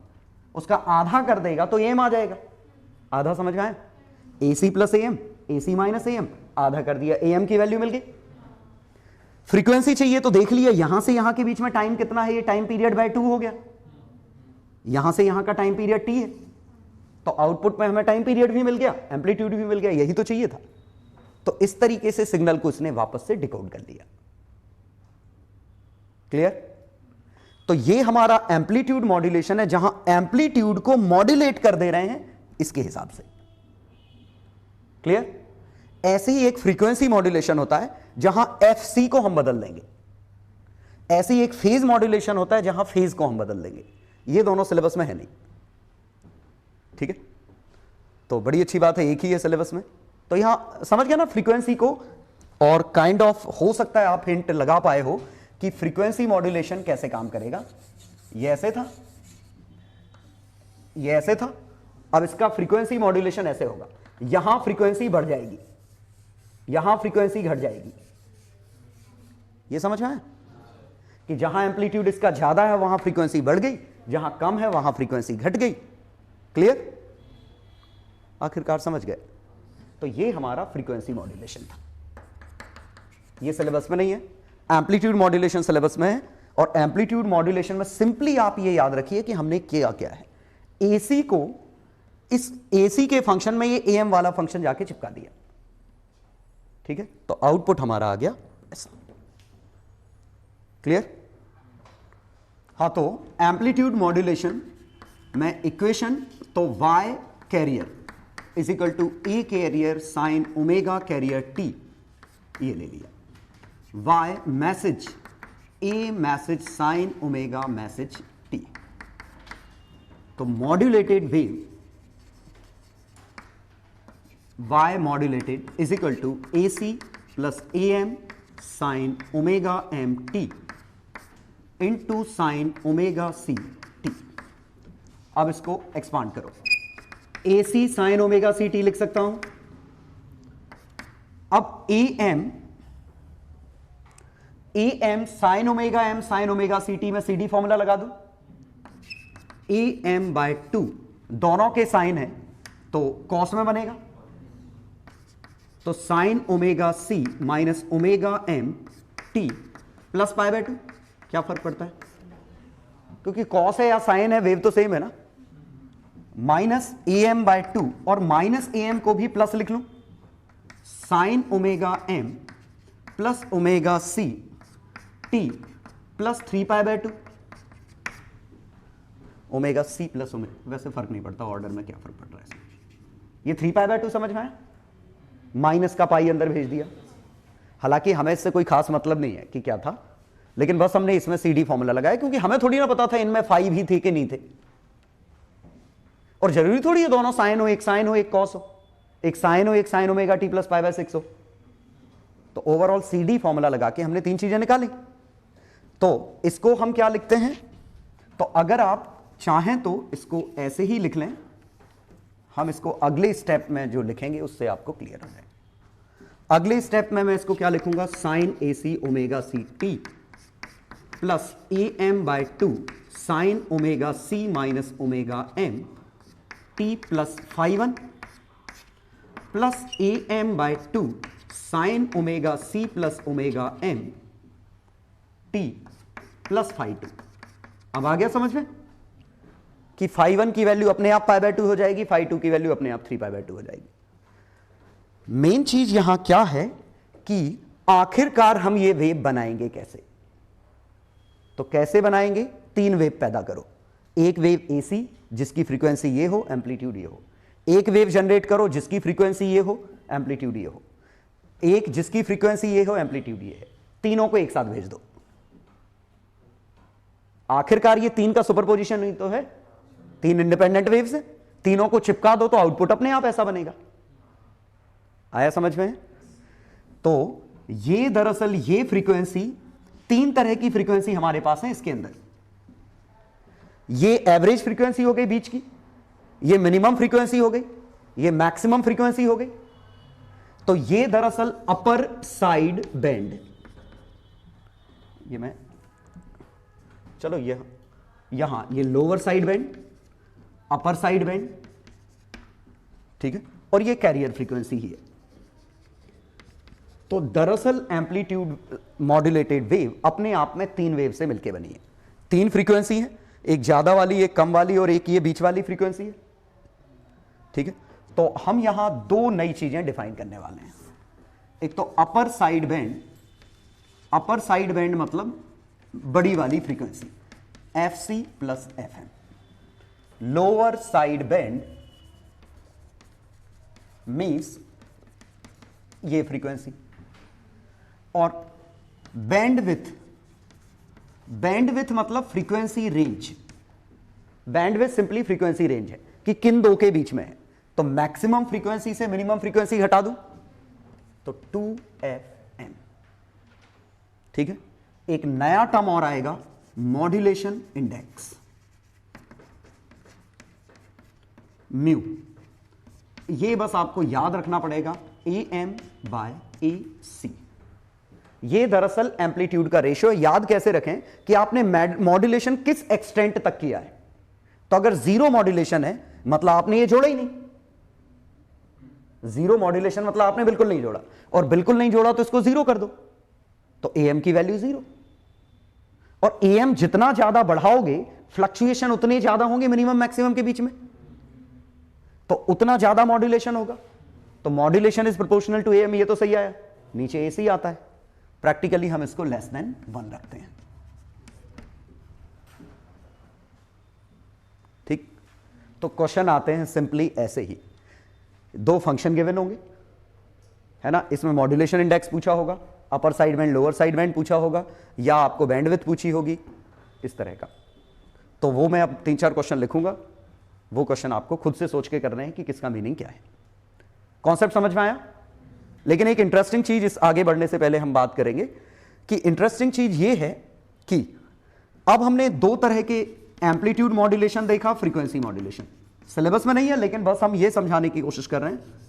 उसका आधा कर देगा तो एम आ जाएगा। आधा समझ में आया, AC plus AM, AC minus AM, आधा कर दिया, AM की वैल्यू मिल गई। फ्रीक्वेंसी चाहिए तो देख लिया, यहां से यहां के बीच में टाइम कितना है, ये टाइम पीरियड बाय 2 हो गया। यहां से यहां का टाइम पीरियड T है, तो आउटपुट में हमें टाइम पीरियड भी मिल गया, एम्पलीट्यूड भी मिल गया, यही तो चाहिए था। तो इस तरीके से सिग्नल को इसने वापस से डिकोड कर दिया। क्लियर। तो ये हमारा एम्पलीट्यूड मॉड्यूलेशन है, जहां एम्पलीट्यूड को मॉड्यूलेट कर दे रहे हैं इसके हिसाब से। क्लियर। ऐसे ही एक फ्रीक्वेंसी मॉड्यूलेशन होता है जहां FC को हम बदल देंगे। ऐसे ही एक फेज मॉड्यूलेशन होता है जहां फेज को हम बदल देंगे। ये दोनों सिलेबस में है नहीं, ठीक है। तो बड़ी अच्छी बात है, एक ही है सिलेबस में। तो यहां समझ गया ना फ्रीक्वेंसी को। और काइंड ऑफ हो सकता है आप हिंट लगा पाए हो कि फ्रीक्वेंसी मॉड्यूलेशन कैसे काम करेगा। ये ऐसे था, ये ऐसे था, अब इसका फ्रीक्वेंसी मॉड्यूलेशन ऐसे होगा। यहां फ्रीक्वेंसी बढ़ जाएगी, यहां फ्रीक्वेंसी घट जाएगी। ये समझ में आया कि जहां एम्पलीट्यूड इसका ज्यादा है वहां फ्रीक्वेंसी बढ़ गई, जहां कम है वहां फ्रीक्वेंसी घट गई। क्लियर, आखिरकार समझ गए। तो ये हमारा फ्रीक्वेंसी मॉड्यूलेशन था। ये सिलेबस में नहीं है, एम्पलीट्यूड मॉड्यूलेशन सिलेबस में है। और एम्पलीट्यूड मॉड्यूलेशन में सिंपली आप ये याद रखिए कि हमने किया क्या है, एसी को इस एसी के फंक्शन में ये एएम वाला फंक्शन जाके चिपका दिया, ठीक है। तो आउटपुट हमारा आ गया ऐसा। क्लियर? हाँ, तो एम्पलीट्यूड मॉड्यूलेशन में इक्वेशन तो y carrier is equal to a carrier sine omega carrier t, ये ले लिया। y message a message sine omega message t. तो modulated wave y modulated is equal to a c plus A m sine omega M t into sine omega C t. अब इसको एक्सपांड करो, a c sine omega C t लिख सकता हूं। अब a m sine omega C T में सी डी फॉर्मूला लगा दूं, ए एम बाय 2 दोनों के साइन है तो कॉस में बनेगा, तो sine omega C minus omega M T plus pi by 2। क्या फर्क पड़ता है, क्योंकि कॉस है या साइन है, वेव तो सेम है ना। माइनस ए एम बाय 2 और माइनस ए एम को भी प्लस लिख लूं, sine omega M plus omega C T plus 3 pi by 2। Omega C plus omega, वैसे फर्क नहीं पड़ता ऑर्डर में, क्या फर्क पड़ रहा है। ये 3 पाई बाय 2 समझ में आया, माइनस का पाई अंदर भेज दिया। हालांकि हमें इससे कोई खास मतलब नहीं है कि क्या था, लेकिन बस हमने इसमें सी डी फॉर्मूला लगाया, क्योंकि हमें थोड़ी ना पता था इनमें 5 ही थे कि नहीं थे। और जरूरी थोड़ी है दोनों साइन हो, एक साइन हो एक कॉस हो, एक साइन हो एक sine omega T plus pi bye 6 हो। तो ओवरऑल सी डी फॉर्मूला लगा के हमने 3 चीजें निकाली। तो इसको हम क्या लिखते हैं, तो अगर आप चाहें तो इसको ऐसे ही लिख लें, हम इसको अगले स्टेप में जो लिखेंगे उससे आपको क्लियर हो जाएगा। अगले स्टेप में मैं इसको क्या लिखूंगा, sine A C omega C T plus A M by 2 sine omega C minus omega M T plus 5 plus A M by 2 sine omega C plus omega M T plus 5। अब आ गया समझ में कि 5 की वैल्यू अपने आप पाई बाय 2 हो जाएगी, 5 की वैल्यू अपने आप 3 पाई बाय 2 हो जाएगी। मेन चीज यहां क्या है कि आखिरकार हम ये वेव बनाएंगे कैसे। तो कैसे बनाएंगे, 3 वेव पैदा करो। एक वेव एसी जिसकी फ्रीक्वेंसी ये हो, एम्पलीट्यूड ये हो। एक वेव जनरेट करो जिसकी फ्रीक्वेंसी ये हो, एम्पलीट्यूड ये हो। एक जिसकी फ्रीक्वेंसी ये हो, एम्पलीट्यूड ये है। तीनों को एक साथ भेज दो। आखिरकार ये 3 का सुपरपोजिशन ही तो है, 3 इंडिपेंडेंट वेव्स है, तीनों को चिपका दो तो आउटपुट अपने आप ऐसा बनेगा। आया समझ में? तो ये दरअसल ये फ्रीक्वेंसी, 3 तरह की फ्रीक्वेंसी हमारे पास है इसके अंदर। ये एवरेज फ्रीक्वेंसी हो गई बीच की, ये मिनिमम फ्रीक्वेंसी हो गई, ये मैक्सिमम फ्रीक्वेंसी हो गई। तो ये दरअसल अपर साइड बैंड, ये मैं चलो यहां ये लोअर साइड बैंड, अपर साइड बैंड, ठीक है, और ये कैरियर फ्रीक्वेंसी ही है। तो दरअसल एम्पलीट्यूड मॉड्यूलेटेड वेव अपने आप में 3 वेव से मिलकर बनी है। 3 फ्रीक्वेंसी है, एक ज्यादा वाली, एक कम वाली और एक ये बीच वाली फ्रीक्वेंसी है, ठीक है। तो हम यहां 2 नई चीजें डिफाइन करने वाले हैं। एक तो अपर साइड बैंड, अपर साइड बैंड मतलब बड़ी वाली frequency fc plus fm। Lower side band means ये फ्रीक्वेंसी। और बैंडविथ, बैंडविथ मतलब frequency range. Bandwidth simply frequency range है कि किन 2 के बीच में है। तो मैक्सिमम फ्रीक्वेंसी से मिनिमम फ्रीक्वेंसी घटा दूं तो 2fm, ठीक है। एक नया टर्म और आएगा, मॉड्यूलेशन इंडेक्स, म्यू। ये बस आपको याद रखना पड़ेगा, AM/AC। ये दरअसल एम्पलीट्यूड का रेशियो। याद कैसे रखें कि आपने मॉड्यूलेशन किस एक्सटेंट तक किया है। तो अगर 0 मॉड्यूलेशन है मतलब आपने ये जोड़ा ही नहीं। 0 मॉड्यूलेशन मतलब आपने बिल्कुल नहीं जोड़ा, और बिल्कुल नहीं जोड़ा तो इसको 0 कर दो, तो AM की वैल्यू 0, और AM जितना ज्यादा बढ़ाओगे फ्लक्चुएशन उतने ज्यादा होंगे मिनिमम मैक्सिमम के बीच में, तो उतना ज्यादा मॉड्यूलेशन होगा। तो modulation is proportional to AM, ये तो सही आया, नीचे AC आता है। प्रैक्टिकली हम इसको लेस देन 1 रखते हैं। ठीक, तो क्वेश्चन आते हैं सिंपली ऐसे ही, 2 फंक्शन गिवन होंगे, है ना, इसमें मॉड्यूलेशन इंडेक्स पूछा होगा, अपर side band lower side band पूछा होगा, या आपको बैंडविड्थ पूछी होगी, इस तरह का। तो वो मैं अब 3-4 क्वेश्चन लिखूंगा, वो क्वेश्चन आपको खुद से सोच के करने हैं कि किसका मीनिंग क्या है। कॉन्सेप्ट समझ में आया? लेकिन एक इंटरेस्टिंग चीज, इस आगे बढ़ने से पहले हम बात करेंगे कि इंटरेस्टिंग चीज ये है कि अब हमने 2 तरह के एम्पलीट्यूड मॉड्यूलेशन देखा, फ्रीक्वेंसी मॉड्यूलेशन। सिलेबस में नहीं है, लेकिन बस हम ये समझाने की कोशिश कर रहे हैं।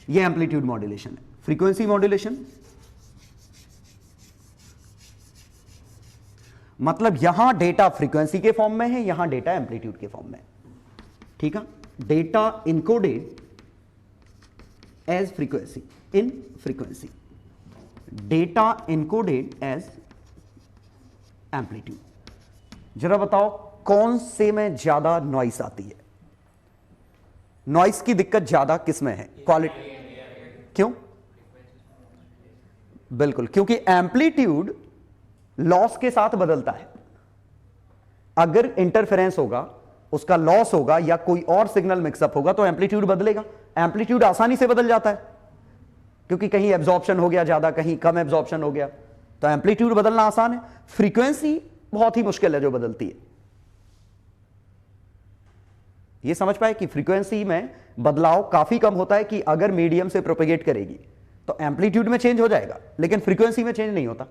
ये एम्पलीट्यूड मॉड्यूलेशन है। फ्रीक्वेंसी मॉड्यूलेशन मतलब यहां डेटा फ्रीक्वेंसी के फॉर्म में है, यहां डेटा एम्पलीट्यूड के फॉर्म में है। ठीक है, data encoded as frequency in frequency, data encoded as amplitude. जरा बताओ कौन से में ज्यादा नॉइस आती है? नॉइस की दिक्कत ज्यादा किस में है? क्वालिटी। क्यों? बिल्कुल, क्योंकि एम्पलीट्यूड लॉस के साथ बदलता है। अगर इंटरफेरेंस होगा, उसका लॉस होगा, या कोई और सिग्नल मिक्सअप होगा, तो एम्पलीट्यूड बदलेगा। एम्पलीट्यूड आसानी से बदल जाता है, क्योंकि कहीं एब्जॉर्प्शन हो गया ज्यादा, कहीं कम एब्जॉर्प्शन हो गया, तो एम्पलीट्यूड बदलना आसान है। फ्रीक्वेंसी बहुत ही मुश्किल है जो बदलती है। यह समझ पाए कि फ्रीक्वेंसी में बदलाव काफी कम होता है, कि अगर मीडियम से प्रोपेगेट करेगी तो एम्पलीट्यूड में चेंज हो जाएगा, लेकिन फ्रीक्वेंसी में चेंज नहीं होता।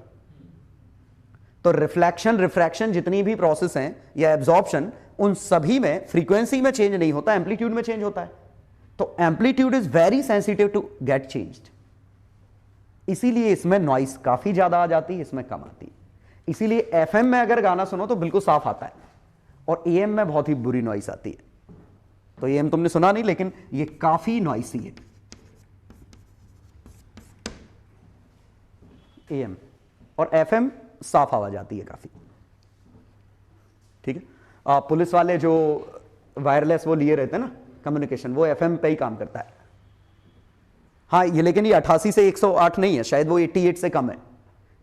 तो रिफ्लेक्शन, रिफ्रैक्शन, जितनी भी प्रोसेस हैं या एब्जॉर्प्शन, उन सभी में फ्रीक्वेंसी में चेंज नहीं होता, एम्पलीट्यूड में चेंज होता है। तो amplitude is very sensitive to get changed, इसीलिए इसमें नॉइस काफी ज्यादा आ जाती है, इसमें कम आती है। इसीलिए FM में अगर गाना सुनो तो बिल्कुल साफ आता है, और AM में बहुत ही बुरी नॉइस आती है। तो AM तुमने सुना नहीं, लेकिन ये काफी नॉइसी है AM, और FM साफ आवाज आती है काफी। ठीक है, पुलिस वाले जो वायरलेस वो लिए रहते हैं ना कम्युनिकेशन, वो FM पे ही काम करता है। हाँ, ये लेकिन ये 88 से 108 नहीं है, शायद वो 88 से कम है।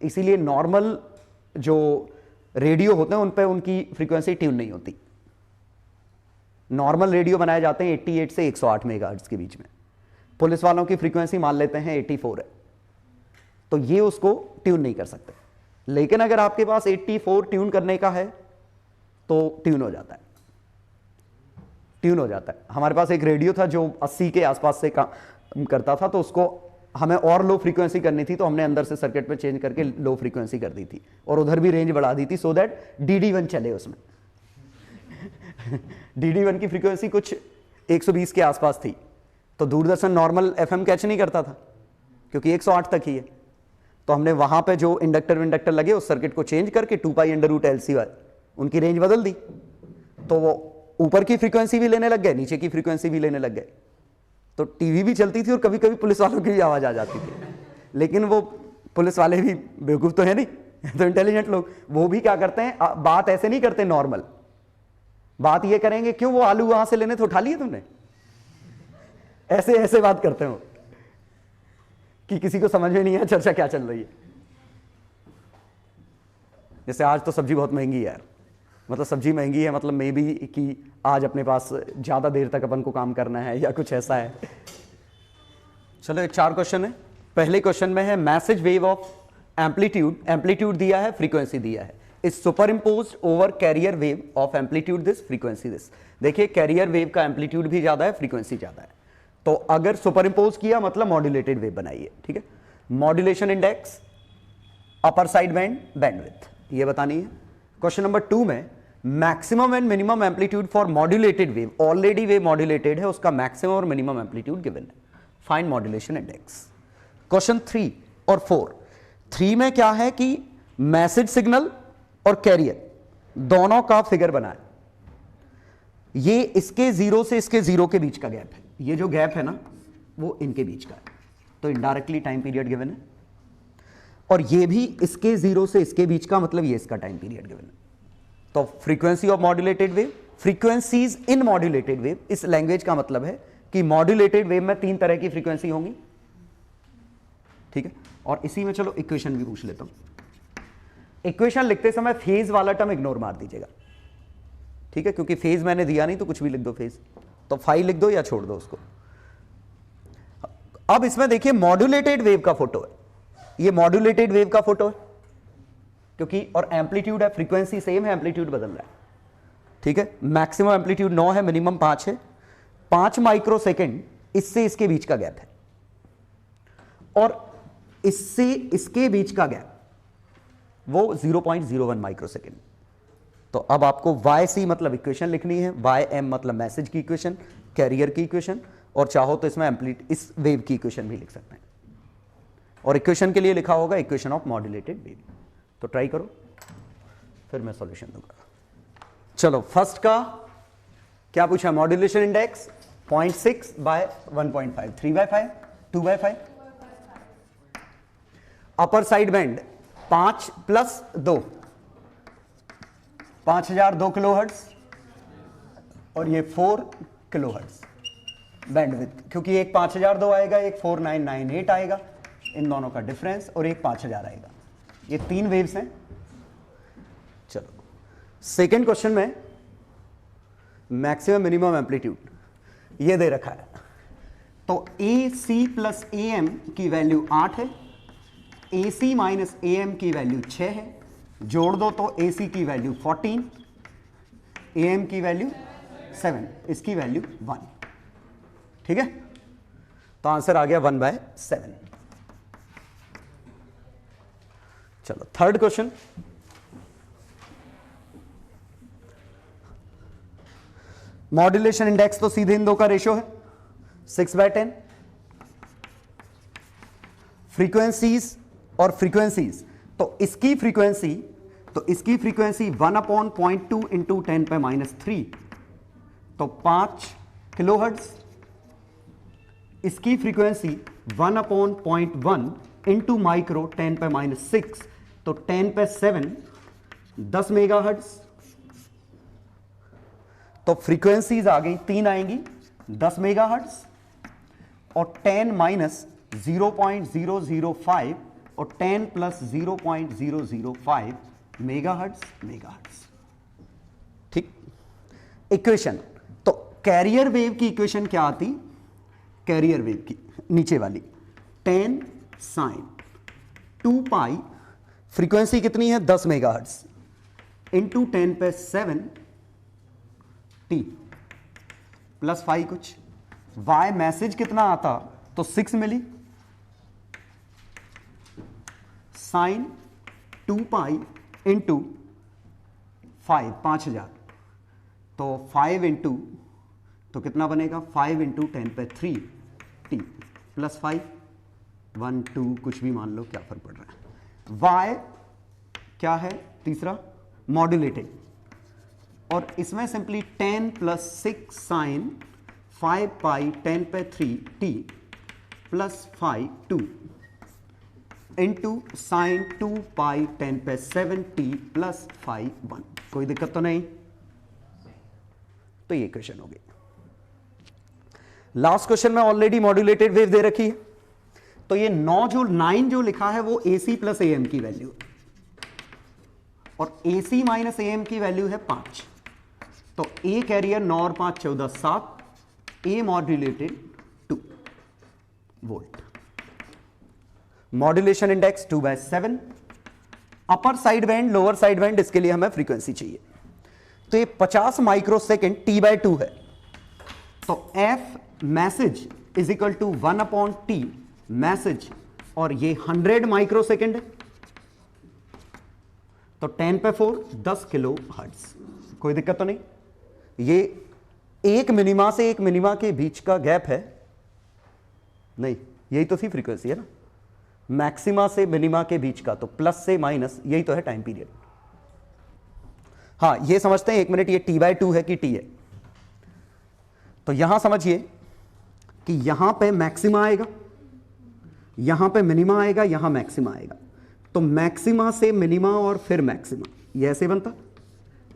इसीलिए नॉर्मल जो रेडियो होते हैं उन पे उनकी फ्रीक्वेंसी ट्यून नहीं होती। नॉर्मल रेडियो बनाए जाते हैं 88 से 108 मेगाहर्ट्ज के बीच में। पुलिस वालों की फ्रीक्वेंसी मान लेते हैं 84 है, तो ये उसको ट्यून नहीं कर सकते। लेकिन अगर आपके पास 84 ट्यून करने का है तो ट्यून हो जाता है, ट्यून हो जाता है। हमारे पास एक रेडियो था जो 80 के आसपास से काम करता था, तो उसको हमें और लो फ्रीक्वेंसी करनी थी, तो हमने अंदर से सर्किट में चेंज करके लो फ्रीक्वेंसी कर दी थी, और उधर भी रेंज बढ़ा दी थी, सो दैट DD1 चले उसमें। DD1 की फ्रीक्वेंसी कुछ 120 के आसपास थी, तो दूरदर्शन नॉर्मल FM कैच नहीं करता था, क्योंकि 108 तक ही है। तो हमने वहां पे जो इंडक्टर लगे, उस सर्किट को चेंज करके 2π√LC उनकी रेंज बदल दी, तो वो ऊपर की फ्रीक्वेंसी भी लेने लग गए, नीचे की फ्रीक्वेंसी भी लेने लग गए। तो टीवी भी चलती थी, और कभी कभी पुलिस वालों की भी आवाज आ जाती थी। लेकिन वो पुलिस वाले भी बेवकूफ तो है नहीं, तो इंटेलिजेंट लोग, वो भी क्या करते हैं, बात ऐसे नहीं करते नॉर्मल, बात ये करेंगे, क्यों वो आलू वहां से लेने थे, उठा लिए तुमने, ऐसे ऐसे बात करते हो कि किसी को समझ में नहीं है चर्चा क्या चल रही है। जैसे आज तो सब्जी बहुत महंगी है यार, मतलब सब्जी महंगी है, मतलब मे बी कि आज अपने पास ज्यादा देर तक अपन को काम करना है, या कुछ ऐसा है। चलो, एक 4 क्वेश्चन है। पहले क्वेश्चन में है message wave of amplitude, amplitude दिया है, फ्रीक्वेंसी दिया है, is super imposed over carrier wave of amplitude this, frequency this. देखिए, कैरियर वेव का एम्पलीट्यूड भी ज्यादा है, फ्रीक्वेंसी ज्यादा है, तो अगर सुपर इम्पोज किया मतलब मॉड्यूलेटेड वेव बनाइए। ठीक है, मॉड्यूलेशन इंडेक्स, अपर साइड बैंड, बैंडविड्थ, ये बतानी है। क्वेश्चन नंबर 2 में maximum and minimum amplitude for modulated wave, already wave modulated है, उसका मैक्सिमम और मिनिमम एम्पलीट्यूड गिवन है, फाइंड मॉड्यूलेशन इंडेक्स। क्वेश्चन 3 और 4, 3 में क्या है कि मैसेज सिग्नल और कैरियर दोनों का फिगर बना है। ये इसके 0 से इसके 0 के बीच का गैप है, ये जो गैप है ना, वो इनके बीच का है। तो इनडायरेक्टली टाइम पीरियड गिवन है, और ये भी इसके 0 से इसके बीच का, मतलब ये इसका टाइम पीरियड गिवन है। तो frequency of modulated wave, frequencies in modulated wave, इस लैंग्वेज का मतलब है कि मॉड्यूलेटेड वेव में 3 तरह की फ्रीक्वेंसी होंगी, ठीक है। और इसी में चलो इक्वेशन भी पूछ लेता हूं। इक्वेशन लिखते समय फेज वाला टर्म इग्नोर मार दीजिएगा, ठीक है, क्योंकि फेज मैंने दिया नहीं, तो कुछ भी लिख दो फेज, तो फाई लिख दो या छोड़ दो उसको। अब इसमें देखिए मॉड्यूलेटेड वेव का फोटो है, ये मॉड्यूलेटेड वेव का फोटो है, क्योंकि और एम्पलीट्यूड है, फ्रीक्वेंसी सेम है, एम्पलीट्यूड बदल रहा है, ठीक है। मैक्सिमम एम्पलीट्यूड 9 है, मिनिमम 5 है, 5 माइक्रोसेकंड इससे इसके बीच का गैप है, और इससे इसके बीच का गैप वो 0.01 माइक्रोसेकंड। तो अब आपको YC मतलब इक्वेशन लिखनी है, YM मतलब मैसेज की इक्वेशन, कैरियर की इक्वेशन, और चाहो तो इसमें इस वेव की इक्वेशन भी लिख सकते हैं, और इक्वेशन के लिए लिखा होगा इक्वेशन ऑफ मॉड्यूलेटेड वेव। तो ट्राई करो, फिर मैं सॉल्यूशन दूंगा। चलो फर्स्ट का क्या पूछा, modulation index 0.6 by 1.5, 3/5, 2/5। Upper side band 5 + 2, 5002 kilohertz, और ये 4 किलोहर्ट्ज बैंडविड्थ, क्योंकि एक 5002 आएगा, एक 4998 आएगा, इन दोनों का डिफरेंस, और एक 5000 आएगा। ये 3 वेव्स हैं। चलो सेकंड क्वेश्चन में मैक्सिमम मिनिमम एम्पलीट्यूड ये दे रखा है, तो AC + AM की वैल्यू 8 है, AC - AM की वैल्यू 6 है, जोड़ दो तो AC की वैल्यू 14, AM की वैल्यू 7, इसकी वैल्यू 1, ठीक है। तो आंसर आ गया 1/7। चलो थर्ड क्वेश्चन, मॉड्यूलेशन इंडेक्स तो सीधे इन दो का रेशियो है 6/10। फ्रीक्वेंसीज और फ्रीक्वेंसीज, तो इसकी फ्रीक्वेंसी 1/0.2 इंटू 10⁻³ तो 5 किलोहर्ट्ज, इसकी फ्रीक्वेंसी 1/0.1 इंटू माइक्रो 10⁻6 तो 10⁻7 10 मेगाहर्ट्ज। तो फ्रीक्वेंसीज आ गई 3 आएंगी, 10 मेगाहर्ट्ज और 10 - 0.005 और 10 + 0.005 मेगाहर्ट्ज। ठीक। इक्वेशन, तो कैरियर वेव की इक्वेशन क्या आती, कैरियर वेव की नीचे वाली 10 sin 2π, फ्रीक्वेंसी कितनी है 10 मेगाहर्ट्ज इंटू 10⁻7 t प्लस 5 कुछ, y मैसेज कितना आता तो 6 मिली, साइन 2π इंटू 5 5000 तो 5 इंटू तो कितना बनेगा 5 इंटू 10⁻³ t प्लस 5 1 2 कुछ भी मान लो, क्या फर्क पड़ रहा है। y क्या है तीसरा मॉड्यूलेटेड, और इसमें simply 10 + 6 sine 5π 10⁻³ t plus 5 2 into sine 2π 10⁻7 t plus 5 1। कोई दिक्कत तो नहीं, तो ये क्वेश्चन हो गई। लास्ट क्वेश्चन में ऑलरेडी मॉड्यूलेटेड वेव दे रखी है, तो ये 9 जो लिखा है वो AC + AM की वैल्यू है, और AC - AM की वैल्यू है 5, तो A कैरियर 9 और 5 14 7, A modulated 2 volt. Modulation index 2/7। Upper side band lower side band, इसके लिए हमें फ्रीक्वेंसी चाहिए, तो ये 50 माइक्रोसेकंड T/2 है, तो F message is equal to 1/T message, और ये 100 माइक्रोसेकंड है, तो 10⁻4 10 किलो हर्ट्ज। कोई दिक्कत तो नहीं, ये एक मिनिमा से एक मिनिमा के बीच का गैप है, नहीं यही तो थी फ्रीक्वेंसी है ना, मैक्सिमा से मिनिमा के बीच का, तो प्लस से माइनस यही तो है टाइम पीरियड। हाँ ये समझते हैं 1 मिनट, ये T/2 है कि T है, तो यहां समझिए कि यहां पे मैक्सिमा आएगा, यहां पे मिनिमा आएगा, यहां मैक्सिमा आएगा। तो मैक्सिमा से मिनिमा और फिर मैक्सिमा, ये ऐसे बनता।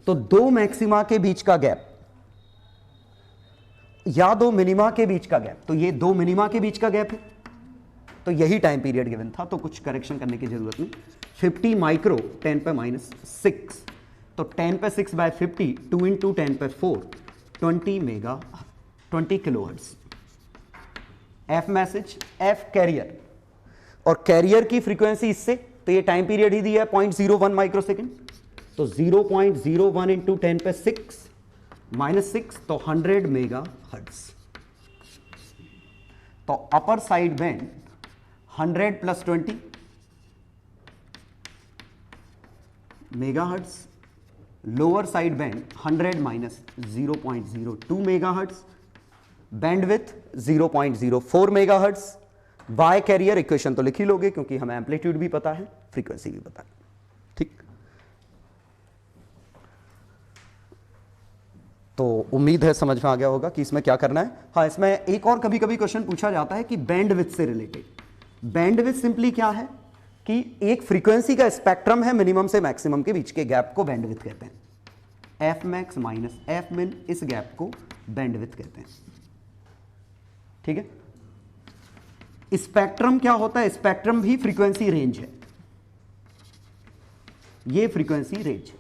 तो दो मैक्सिमा के बीच का गैप या दो मिनिमा के बीच का गैप, तो ये दो मिनिमा के बीच का गैप है, तो यही टाइम पीरियड गिवन था, तो कुछ करेक्शन करने की जरूरत नहीं। 50 माइक्रो 10 पे -6, तो 10 पे 6 बाय 50, 2 इंटू 10 पे 4, 20 kilohertz. F message, F carrier, और कैरियर की फ्रीक्वेंसी इससे, तो ये टाइम पीरियड ही दिया है 0.01 माइक्रोसेकंड, तो 0.01 इंटू 10 पे 6 -6, तो 100 मेगा हर्ट्ज। तो upper side band 100 + 20 mega hertz, lower side band 100 - 0.02 mega hertz, bandwidth 0.04 mega hertz. Y carrier equation तो लिख ही लोगे क्योंकि हमें एम्पलीट्यूड भी पता है, फ्रीक्वेंसी भी पता है, ठीक। तो उम्मीद है समझ में आ गया होगा कि इसमें क्या करना है। हाँ, इसमें एक और कभी कभी क्वेश्चन पूछा जाता है कि बैंडविड्थ से रिलेटेड। बैंडविड्थ सिंपली क्या है कि एक फ्रीक्वेंसी का स्पेक्ट्रम है, मिनिमम से मैक्सिमम के बीच के गैप को बैंडविड्थ कहते हैं। एफ मैक्स माइनस एफ मिन, इस गैप को बैंडविड्थ कहते हैं, ठीक है। स्पेक्ट्रम क्या होता है? स्पेक्ट्रम भी फ्रीक्वेंसी रेंज है, ये फ्रीक्वेंसी रेंज है।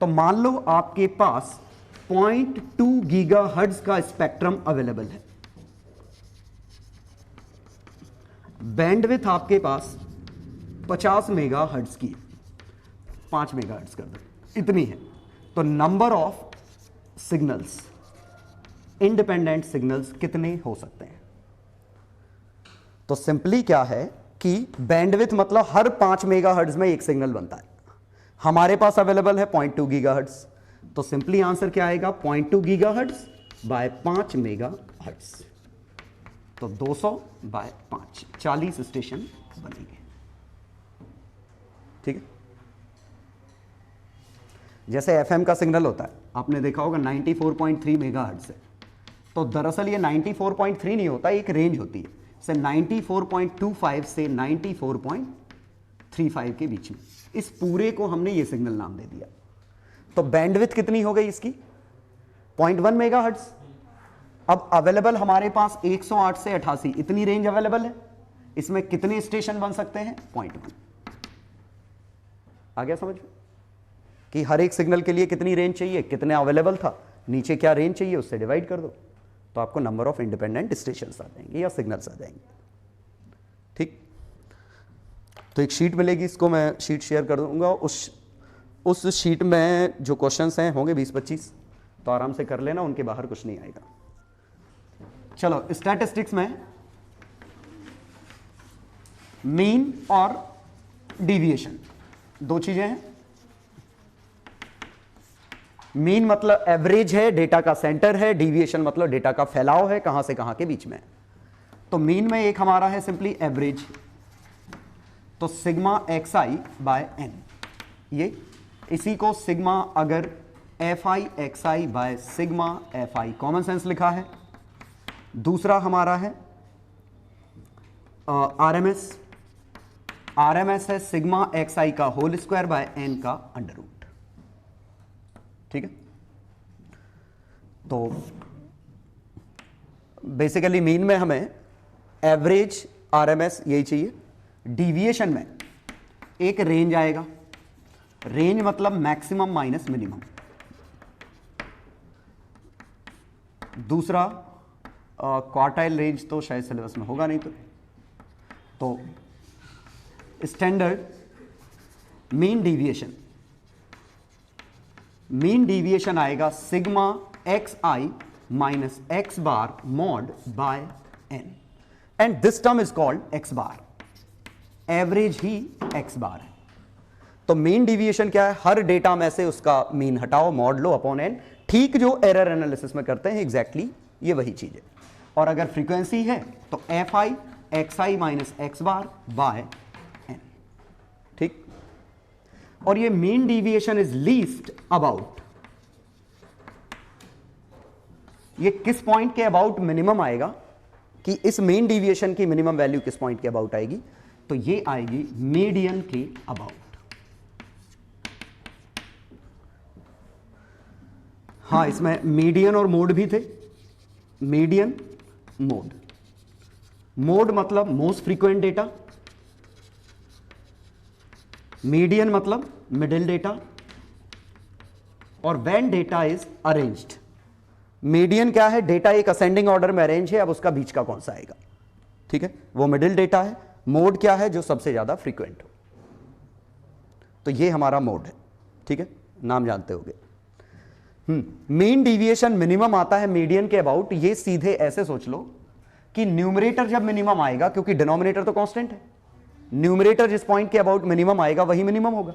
तो मान लो आपके पास 0.2 गीगाहर्ट्ज का स्पेक्ट्रम अवेलेबल है, बैंडविड्थ आपके पास 50 मेगाहर्ट्ज की, 5 मेगाहर्ट्ज कर दो, इतनी है। तो number of signals, independent signals कितने हो सकते हैं? तो सिंपली क्या है कि बैंडविड्थ मतलब हर 5 मेगाहर्ट्ज में एक सिग्नल बनता है। हमारे पास अवेलेबल है 0.2 गीगाहर्ट्ज, तो सिंपली आंसर क्या आएगा? 0.2 गीगाहर्ट्ज बाय 5 मेगाहर्ट्ज, तो 200 बाय 5, 40 स्टेशन बनेंगे, ठीक है। जैसे एफएम का सिग्नल होता है, आपने देखा होगा 94.3 मेगाहर्ट्ज है, तो दरअसल ये 94.3 नहीं होता, एक रेंज होती है से 94.25 से 94.35 के बीच में। इस पूरे को हमने ये सिग्नल नाम दे दिया। तो बैंडविड्थ कितनी हो गई इसकी? 0.1 मेगाहर्ट्ज। अब अवेलेबल हमारे पास 108 से 88, इतनी रेंज अवेलेबल है। इसमें कितने स्टेशन बन सकते हैं? 0.1। आ गया समझ में कि हर एक सिग्नल के लिए कितनी रेंज चाहिए, कितने अवेलेबल था, नीचे क्या रेंज चाहिए, उससे डिवाइड कर दो, तो आपको नंबर ऑफ इंडिपेंडेंट स्टेशंस आ जाएंगे या सिग्नल्स आ जाएंगे, ठीक। तो एक शीट मिलेगी, इसको मैं शीट शेयर कर दूंगा। उस शीट में जो क्वेश्चंस हैं होंगे 20-25, तो आराम से कर लेना, उनके बाहर कुछ नहीं आएगा। चलो, स्टैटिस्टिक्स में मीन और डिविएशन दो चीजें हैं। मीन मतलब एवरेज है, डेटा का सेंटर है, डिविएशन मतलब डेटा का फैलाव है, कहां से कहां के बीच में। तो मीन में एक हमारा है सिंपली एवरेज, तो sigma x I by N, ये इसी को सिग्मा अगर F I X I by sigma F I, common sense लिखा है। दूसरा हमारा है आरएमएस, आरएमएस है सिग्मा एक्स आई का होल स्क्वायर बाय एन का अंडर रूट, ठीक है। तो बेसिकली मीन में हमें एवरेज, आरएमएस यही चाहिए। डिविएशन में एक रेंज आएगा, रेंज मतलब मैक्सिमम माइनस मिनिमम। दूसरा क्वार्टाइल रेंज तो शायद सिलेबस में होगा नहीं, तो standard mean deviation, mean deviation आएगा sigma x I minus x bar mod by n, and this term is called x bar. Average ही एक्स बार है। तो मीन डिविएशन क्या है? हर डेटा में से उसका मीन हटाओ, मॉड लो अपॉन एन, ठीक जो एरर एनालिसिस में करते हैं एग्जैक्टली ये वही चीज है। और अगर फ्रीक्वेंसी है तो F I X I minus x bar by N, ठीक। और ये mean deviation is least about, ये किस पॉइंट के अबाउट मिनिमम आएगा? कि इस मेन डिविएशन की मिनिमम वैल्यू किस पॉइंट के अबाउट आएगी, तो ये आएगी मीडियन के अबाउट। हाँ, इसमें मीडियन और मोड भी थे। Median, mode. मोड मतलब मोस्ट फ्रीक्वेंट डेटा, मीडियन मतलब मिडिल डेटा, और when data is arranged. Median क्या है, डेटा एक असेंडिंग ऑर्डर में अरेंज है, अब उसका बीच का कौन सा आएगा, ठीक है, वो मिडिल डेटा है। मोड क्या है, जो सबसे ज्यादा फ्रीक्वेंट हो, तो ये हमारा मोड है, ठीक है, नाम जानते होगे। मीन डिविएशन मिनिमम आता है मीडियन के अबाउट। ये सीधे ऐसे सोच लो कि न्यूमरेटर जब मिनिमम आएगा, क्योंकि डिनोमिनेटर तो कांस्टेंट है, न्यूमरेटर जिस पॉइंट के अबाउट मिनिमम आएगा वही मिनिमम होगा,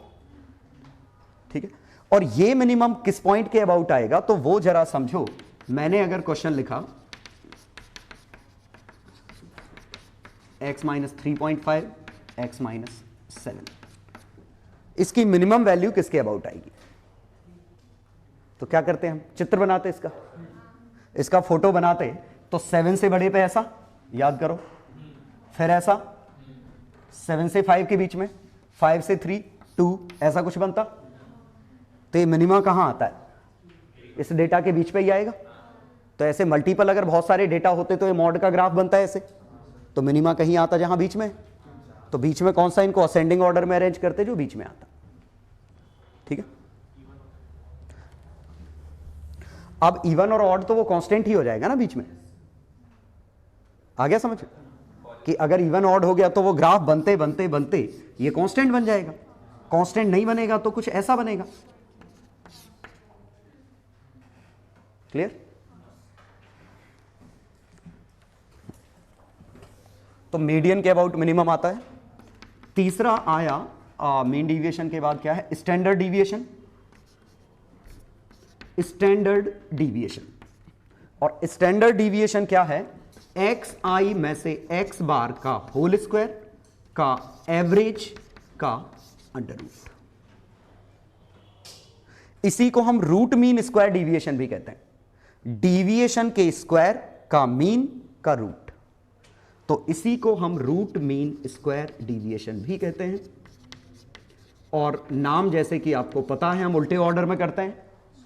ठीक है। और ये मिनिमम किस पॉइंट के अबाउट आएगा, तो वो जरा समझो। मैंने अगर क्वेश्चन लिखा x माइनस 3.5 x माइनस 7, इसकी मिनिमम वैल्यू किसके अबाउट आएगी, तो क्या करते हैं हम, चित्र बनाते इसका फोटो बनाते, तो 7 से बड़े पे ऐसा याद करो, फिर ऐसा 7 से 5 के बीच में, 5 से 3 2, ऐसा कुछ बनता, तो ये मिनिमम कहां आता है, इस डेटा के बीच पे ही आएगा। तो ऐसे मल्टीपल अगर बहुत सारे डेटा होते तो ये मॉड का ग्राफ बनता है ऐसे, तो मिनिमा कहीं आता जहां बीच में, तो बीच में कौन सा इनको असेंडिंग ऑर्डर में अरेंज करते, जो बीच में आता, ठीक है। अब इवन और ऑड तो वो कांस्टेंट ही हो जाएगा ना बीच में, आ गया समझ, कि अगर इवन ऑड हो गया तो वो ग्राफ बनते बनते बनते ये कांस्टेंट बन जाएगा, कांस्टेंट नहीं बनेगा तो कुछ ऐसा बनेगा। क्लियर। तो मीडियन के अबाउट मिनिमम आता है। तीसरा आया मीन डिविएशन के बाद क्या है, स्टैंडर्ड डिविएशन। स्टैंडर्ड डिविएशन, और स्टैंडर्ड डिविएशन क्या है, एक्स आई में से एक्स बार का होल स्क्वायर का एवरेज का अंडर रूट। इसी को हम रूट मीन स्क्वायर डिविएशन भी कहते हैं, डिविएशन के स्क्वायर का मीन का रूट, तो इसी को हम रूट मीन स्क्वायर डिविएशन भी कहते हैं। और नाम जैसे कि आपको पता है हम उल्टे ऑर्डर में करते हैं,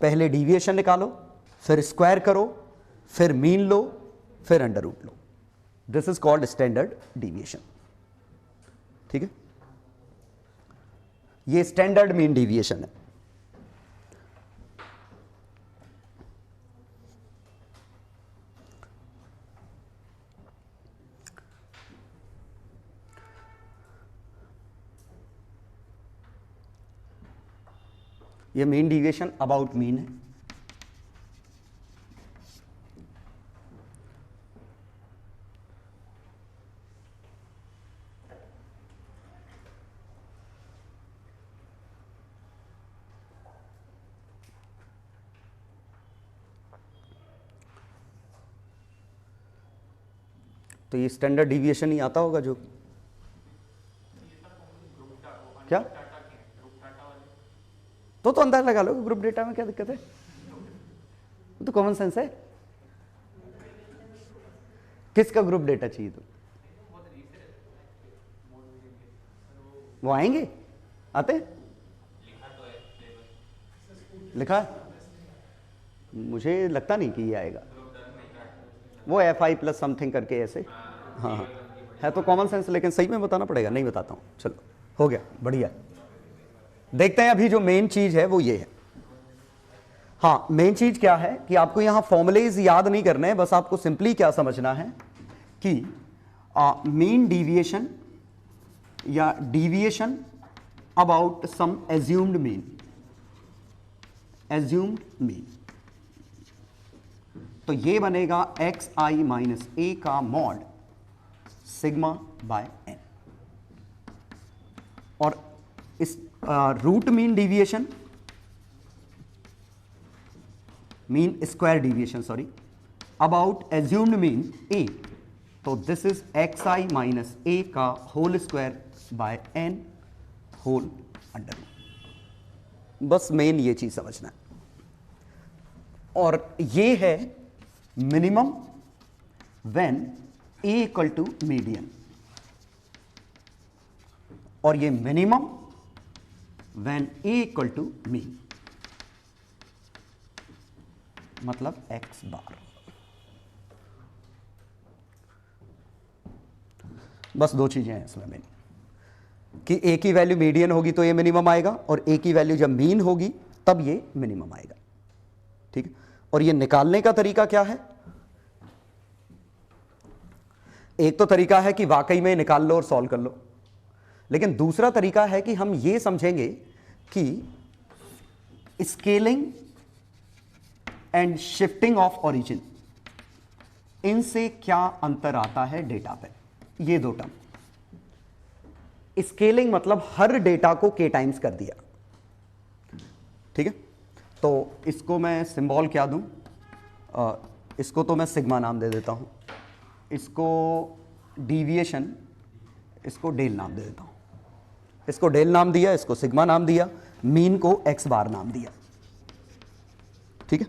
पहले डिविएशन निकालो, फिर स्क्वायर करो, फिर मीन लो, फिर अंडर रूट लो। This is called standard deviation, ठीक है। ये स्टैंडर्ड मीन डिविएशन है। ये मीन डिविएशन अबाउट मीन है। तो ये स्टैंडर्ड डिविएशन ही आता होगा जो, क्या तो अंदाज लगा लो ग्रुप डेटा में क्या दिक्कत है, तो कॉमन सेंस है। किसका ग्रुप डेटा चाहिए, तो वो आएंगे, आते लिखा है? मुझे लगता नहीं कि ये आएगा, वो FI प्लस समथिंग करके ऐसे, हाँ हाँ है तो कॉमन सेंस, लेकिन सही में बताना पड़ेगा, नहीं बताता हूँ। चलो हो गया, बढ़िया। देखते हैं अभी जो मेन चीज है वो ये है। हाँ, मेन चीज क्या है कि आपको यहां फॉर्मुलेज याद नहीं करने हैं, बस आपको सिंपली क्या समझना है कि मीन डिविएशन या deviation about some assumed mean, assumed mean, तो ये बनेगा एक्स आई माइनस ए का मॉड सिग्मा बाय एन। और इस root mean deviation, mean square deviation sorry, about assumed mean a, तो this is x I minus a का whole square by n whole under root. बस मेन ये चीज समझना है। और ये है minimum when a equal to median, और ये minimum when a equal to mean, मतलब एक्स बार। बस दो चीजें हैं इसमें मेन, कि ए की वैल्यू मीडियन होगी तो ये मिनिमम आएगा, और ए की वैल्यू जब मीन होगी तब ये मिनिमम आएगा। ठीक है, और ये निकालने का तरीका क्या है? एक तो तरीका है कि वाकई में निकाल लो और सॉल्व कर लो, लेकिन दूसरा तरीका है कि हम ये समझेंगे कि scaling and shifting of origin, इनसे क्या अंतर आता है डेटा पे। ये दो टर्म, स्केलिंग मतलब हर डेटा को k टाइम्स कर दिया। ठीक है, तो इसको मैं सिंबल क्या दूं? इसको तो मैं सिग्मा नाम दे देता हूं, इसको डीविएशन, इसको डेल नाम दे देता हूं। इसको डेल नाम दिया, इसको सिग्मा नाम दिया, मीन को एक्स बार नाम दिया। ठीक है,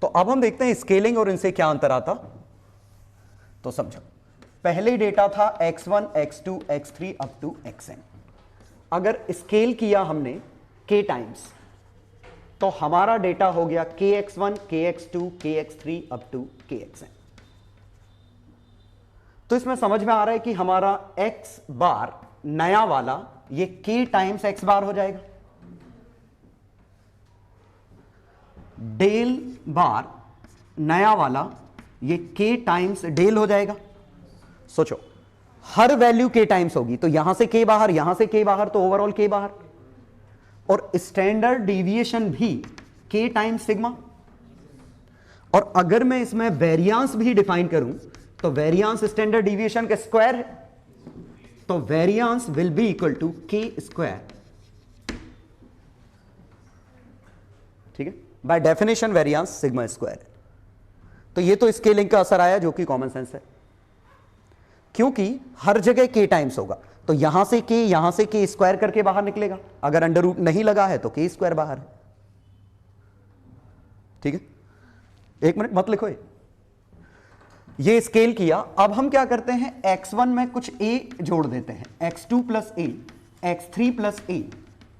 तो अब हम देखते हैं स्केलिंग और इनसे क्या अंतर आता। तो समझो, पहले डेटा था x1, x2, x3 up to xn। अगर स्केल किया हमने k टाइम्स, तो हमारा डेटा हो गया kx1, kx2, kx3 up to kxn। तो इसमें समझ में आ रहा है कि हमारा x बार नया वाला ये k टाइम्स x बार हो जाएगा। डेल बार नया वाला ये k टाइम्स डेल हो जाएगा। सोचो, हर वैल्यू k टाइम्स होगी, तो यहां से k बाहर, यहां से k बाहर, तो ओवरऑल k बाहर। और स्टैंडर्ड डिविएशन भी k टाइम्स सिग्मा। और अगर मैं इसमें वेरिएंस भी डिफाइन करूं, तो वेरिएंस स्टैंडर्ड डिविएशन का स्क्वायर है, तो variance will be equal to k square. ठीक है, by definition variance sigma square है। तो ये तो स्केलिंग का असर आया, जो कि कॉमन सेंस है, क्योंकि हर जगह k टाइम्स होगा, तो यहां से k स्क्वायर करके बाहर निकलेगा। अगर अंडर रूट नहीं लगा है तो k स्क्वायर बाहर है। ठीक है, एक मिनट मत लिखो, ये स्केल किया। अब हम क्या करते हैं, x1 में कुछ a जोड़ देते हैं, x2 plus a, x3 plus a,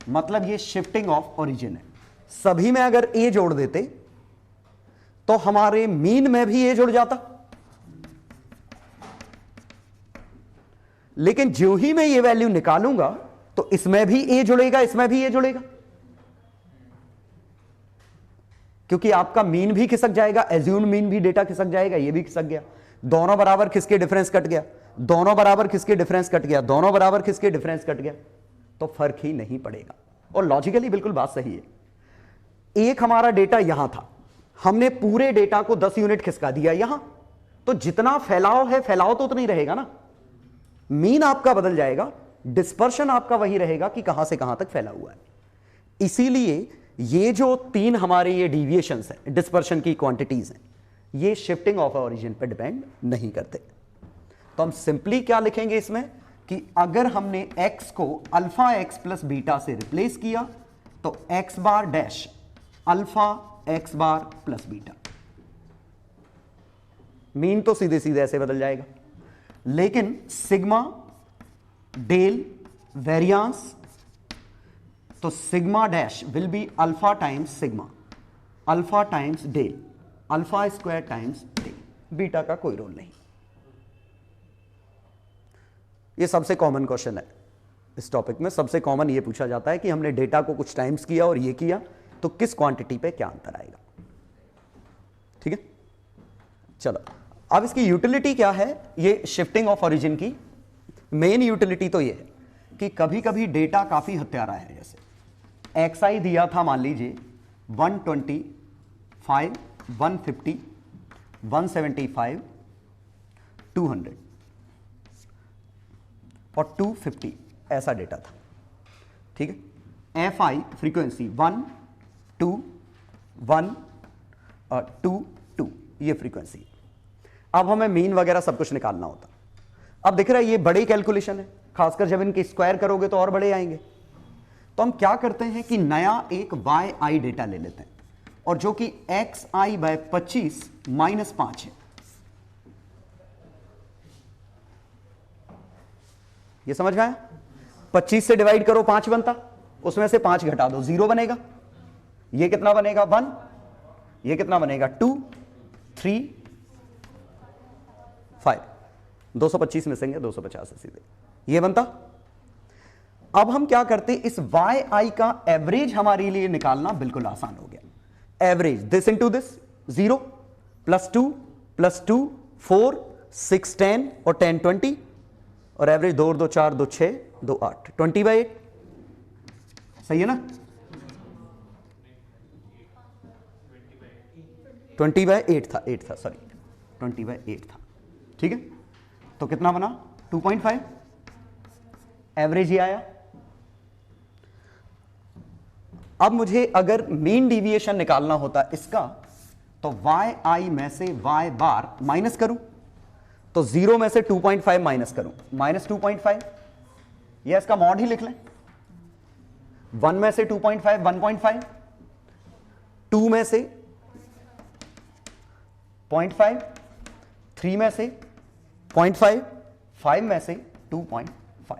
मतलब ये शिफ्टिंग ऑफ ओरिजिन है। सभी में अगर a जोड़ देते तो हमारे मीन में भी a जुड़ जाता, लेकिन जो ही मैं ये वैल्यू निकालूंगा तो इसमें भी a जुड़ेगा, इसमें भी a जुड़ेगा, क्योंकि आपका मीन भी खिसक जाएगा, एज्यूम्ड मीन भी डेटा खिसक जाएगा, ये भी खिसक गया। दोनों बराबर खिसके डिफरेंस कट गया, दोनों बराबर खिसके डिफरेंस कट गया, दोनों बराबर खिसके डिफरेंस कट गया, तो फर्क ही नहीं पड़ेगा। और लॉजिकली बिल्कुल बात सही है। एक हमारा डेटा यहां था, हमने पूरे डेटा को 10 यूनिट खिसका दिया यहां, तो जितना फैलाव है फैलाव तो उतना ही रहेगा ना। मीन आपका बदल जाएगा, डिस्पर्शन आपका वही रहेगा कि कहां से कहां तक फैला हुआ है। इसीलिए ये जो तीन हमारे ये डिविएशंस हैं, डिस्पर्शन की क्वांटिटीज हैं, ये शिफ्टिंग ऑफ ओरिजिन पर डिपेंड नहीं करते। तो हम सिंपली क्या लिखेंगे इसमें कि अगर हमने x को अल्फा x प्लस बीटा से रिप्लेस किया तो x bar dash alpha x bar plus beta, mean तो सीधे सीधे ऐसे बदल जाएगा, लेकिन सिग्मा डेल वेरिएंस, तो sigma dash will be alpha times sigma, alpha times del, alpha square times del, beta का कोई रोल नहीं। ये सबसे कॉमन क्वेश्चन है इस टॉपिक में। सबसे कॉमन ये पूछा जाता है कि हमने डेटा को कुछ टाइम्स किया और ये किया, तो किस क्वांटिटी पे क्या अंतर आएगा। ठीक है, चलो अब इसकी यूटिलिटी क्या है। ये शिफ्टिंग ऑफ ओरिजिन की मेन यूटिलिटी तो ये है कि कभी कभी डेटा काफी हत्यारा है, जैसे xi दिया था मान लीजिए 125, 150, 175, 200 और 250 ऐसा डेटा था। ठीक है, fi फ्रीक्वेंसी 1 2 1 2 2 ये फ्रीक्वेंसी। अब हमें मीन वगैरह सब कुछ निकालना होता। अब दिख रहा है ये बड़ी कैलकुलेशन है, खासकर जब इनकी स्क्वायर करोगे तो और बड़े आएंगे। तो हम क्या करते हैं कि नया एक yi डेटा ले लेते हैं, और जो कि xi बाय 25 -5 है, ये समझ में आया? 25 से डिवाइड करो 5 बनता, उसमें से 5 घटा दो 0 बनेगा। ये कितना बनेगा 1, ये कितना बनेगा 2, 3, 5, 225 मिसेंगे 250 से सीधे ये बनता। अब हम क्या करते, इस yi का एवरेज हमारे लिए निकालना बिल्कुल आसान हो गया। एवरेज दिस इंटू दिस 0 +2 +2 4 6 10 और 10 20 और एवरेज 2 2 4 2 6 2 8 20/8 सही है ना? 20/8 था, 8 था सॉरी 20/8 था। ठीक है, तो कितना बना 2.5 एवरेज ही आया। अब मुझे अगर मीन डिविएशन निकालना होता इसका, तो yi में से y बार माइनस करूं, तो 0 में से 2.5 माइनस करूं, -2.5, यह इसका मॉड ही लिख लें। 1 में से 2.5 1.5, 2 में से 0.5, 3 में से 0.5, 5 में से 2.5।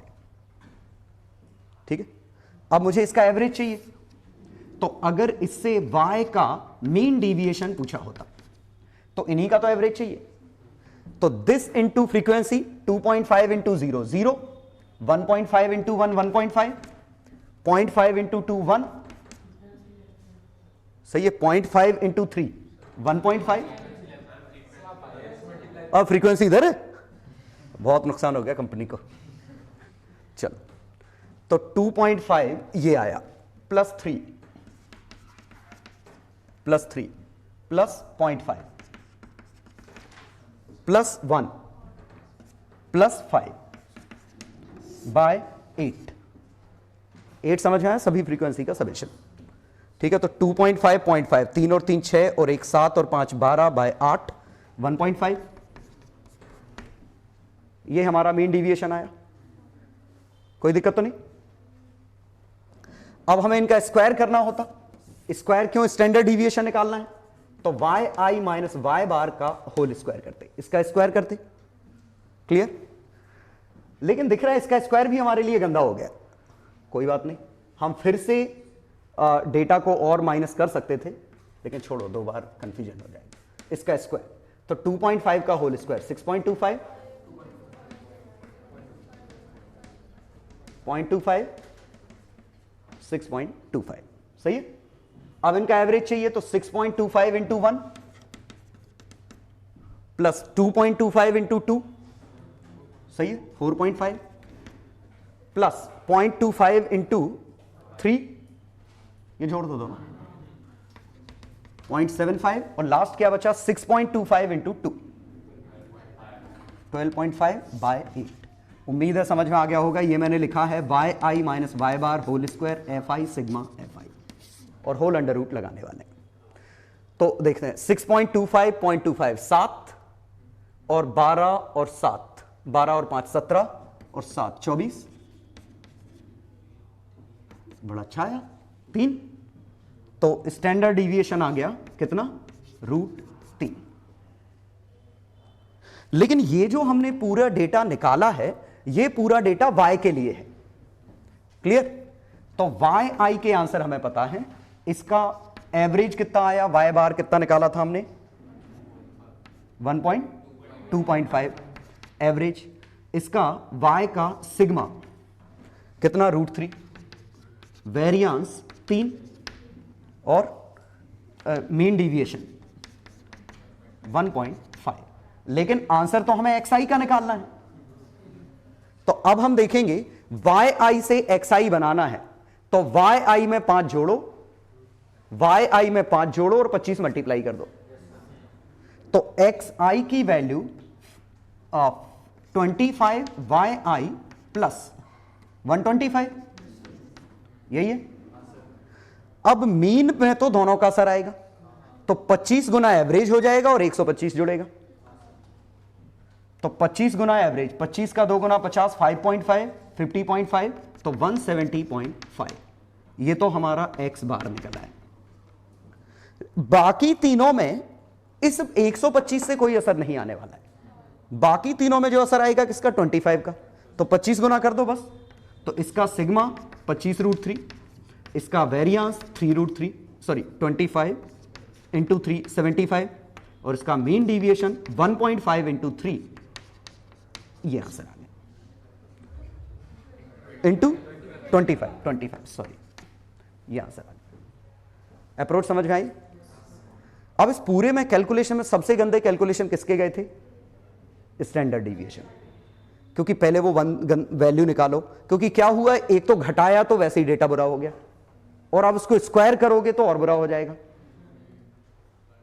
ठीक है, अब मुझे इसका एवरेज चाहिए, तो अगर इससे y का मीन डिविएशन पूछा होता तो इन्हीं का तो एवरेज चाहिए। तो this into frequency 2.5 into 0 0, 1.5 into 1 1.5, 0.5 into 2 1, सही है, 0.5 इंटू 3 1.5। अब फ्रीक्वेंसी इधर है, बहुत नुकसान हो गया कंपनी को। चलो, तो 2.5 ये आया, +3 +3 +0.5 +1 +5/8। 8 समझ में आया? सभी फ्रीक्वेंसी का समेशन। ठीक है, तो 2.5 0.5, 3 और 3 6 और 1 7 और 5 12/8 1.5। ये हमारा मीन डिविएशन आया, कोई दिक्कत तो नहीं। अब हमें इनका स्क्वायर करना होता, स्क्वायर क्यों, स्टैंडर्ड डिविएशन निकालना है, तो yi माइनस y बार का होल स्क्वायर करते, इसका स्क्वायर करते। क्लियर? लेकिन दिख रहा है इसका स्क्वायर भी हमारे लिए गंदा हो गया। कोई बात नहीं, हम फिर से डेटा को और माइनस कर सकते थे, लेकिन छोड़ो, 2 बार कंफ्यूजन हो जाएगा। इसका स्क्वायर, तो 2.5 का होल स्क्वायर 6.25, 0.25 6.25 सही है। अब इनका एवरेज चाहिए, तो 6.25 इंटू 1 प्लस 2.25 इंटू 2 सही है 4.5 प्लस 0.25 इंटू 3, ये जोड़ दो दोनों 0.75 और लास्ट क्या बचा 6.25 इंटू 2 12.5/8। उम्मीद है समझ में आ गया होगा। ये मैंने लिखा है yi minus y bar whole square fi sigma fi और होल अंडर रूट लगाने वाले। तो देखते हैं 6.25 0.25 7 और 12 और 7, 12 और 5 17 और 7 24, बड़ा अच्छा आया 3। तो स्टैंडर्ड डिविएशन आ गया कितना √3। लेकिन ये जो हमने पूरा डेटा निकाला है, ये पूरा डेटा y के लिए है। क्लियर? तो yi के आंसर हमें पता है, इसका एवरेज कितना आया, y बार कितना निकाला था हमने 1.2.5 एवरेज, इसका y का सिग्मा कितना √3, वेरिएंस 3 और मीन डिविएशन 1.5। लेकिन आंसर तो हमें xi का निकालना है। तो अब हम देखेंगे yi से xi बनाना है, तो yi में 5 जोड़ो, yi में 5 जोड़ो और 25 मल्टीप्लाई कर दो। तो xi की वैल्यू 25 yi प्लस 125 यही है। अब मीन में तो दोनों का असर आएगा, तो 25 गुना एवरेज हो जाएगा और 125 जुड़ेगा। तो 25 गुना एवरेज, 25 का 2 गुना 50 5.5 50.5, तो 170.5। ये तो हमारा x बार निकला है। बाकी तीनों में इस 125 से कोई असर नहीं आने वाला है। बाकी तीनों में जो असर आएगा किसका 25 का, तो 25 गुना कर दो बस। तो इसका सिग्मा 25√3, इसका वेरियांस 3√3, सॉरी 25 इंटू 3 75, और इसका मीन डिविएशन 1.5 इंटू 3, ये आंसर आ गया, इंटू 25 सॉरी, ये आंसर आ गया। अप्रोच समझ में आई? अब इस पूरे में कैलकुलेशन में सबसे गंदे कैलकुलेशन किसके गए थे? स्टैंडर्ड डिविएशन, क्योंकि पहले वो वैल्यू निकालो, क्योंकि क्या हुआ, एक तो घटाया तो वैसे ही डेटा बुरा हो गया, और अब उसको स्क्वायर करोगे तो और बुरा हो जाएगा।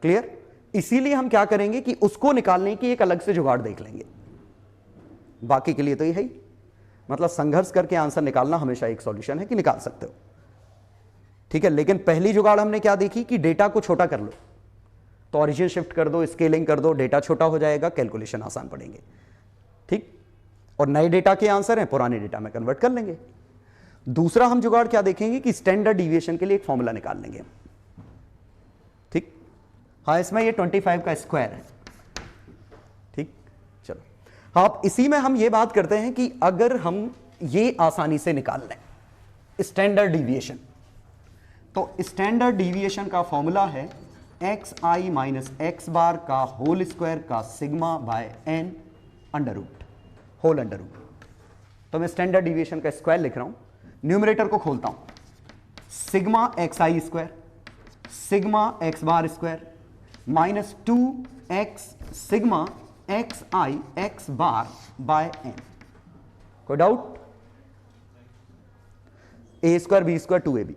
क्लियर? इसीलिए हम क्या करेंगे कि उसको निकालने की एक अलग से जुगाड़ देख लेंगे। बाकी के लिए तो ये है ही, मतलब संघर्ष करके आंसर निकालना हमेशा एक सॉल्यूशन है कि निकाल सकते हो, ठीक है। लेकिन पहली जुगाड़ हमने क्या देखी कि डेटा को छोटा कर लो, तो ऑरिजिन शिफ्ट कर दो, स्केलिंग कर दो, डेटा छोटा हो जाएगा, कैलकुलेशन आसान पड़ेंगे, ठीक। और नए डेटा के आंसर हैं, पुराने डेटा में कन्वर्ट कर लेंगे। दूसरा हम जुगाड़ क्या देखेंगे कि स्टैंडर्ड डिविएशन के लिए एक फॉर्मूला निकाल लेंगे, ठीक। हाँ, इसमें ये 25 का स्क्वायर है, ठीक। चलो, अब इसी में हम ये बात करते हैं कि अगर हम ये आसानी से निकाल लें स्टैंडर्ड डिविएशन, तो स्टैंडर्ड डिविएशन का फॉर्मूला है xi माइनस एक्स बार का होल स्क्वायर का sigma by n under root, whole under root. तो मैं स्टैंडर्ड डिविएशन का स्क्वायर लिख रहा हूं, न्यूमरेटर को खोलता हूं, sigma xi square sigma x bar square minus 2x sigma xi x bar by n। कोई doubt? a square b square 2ab।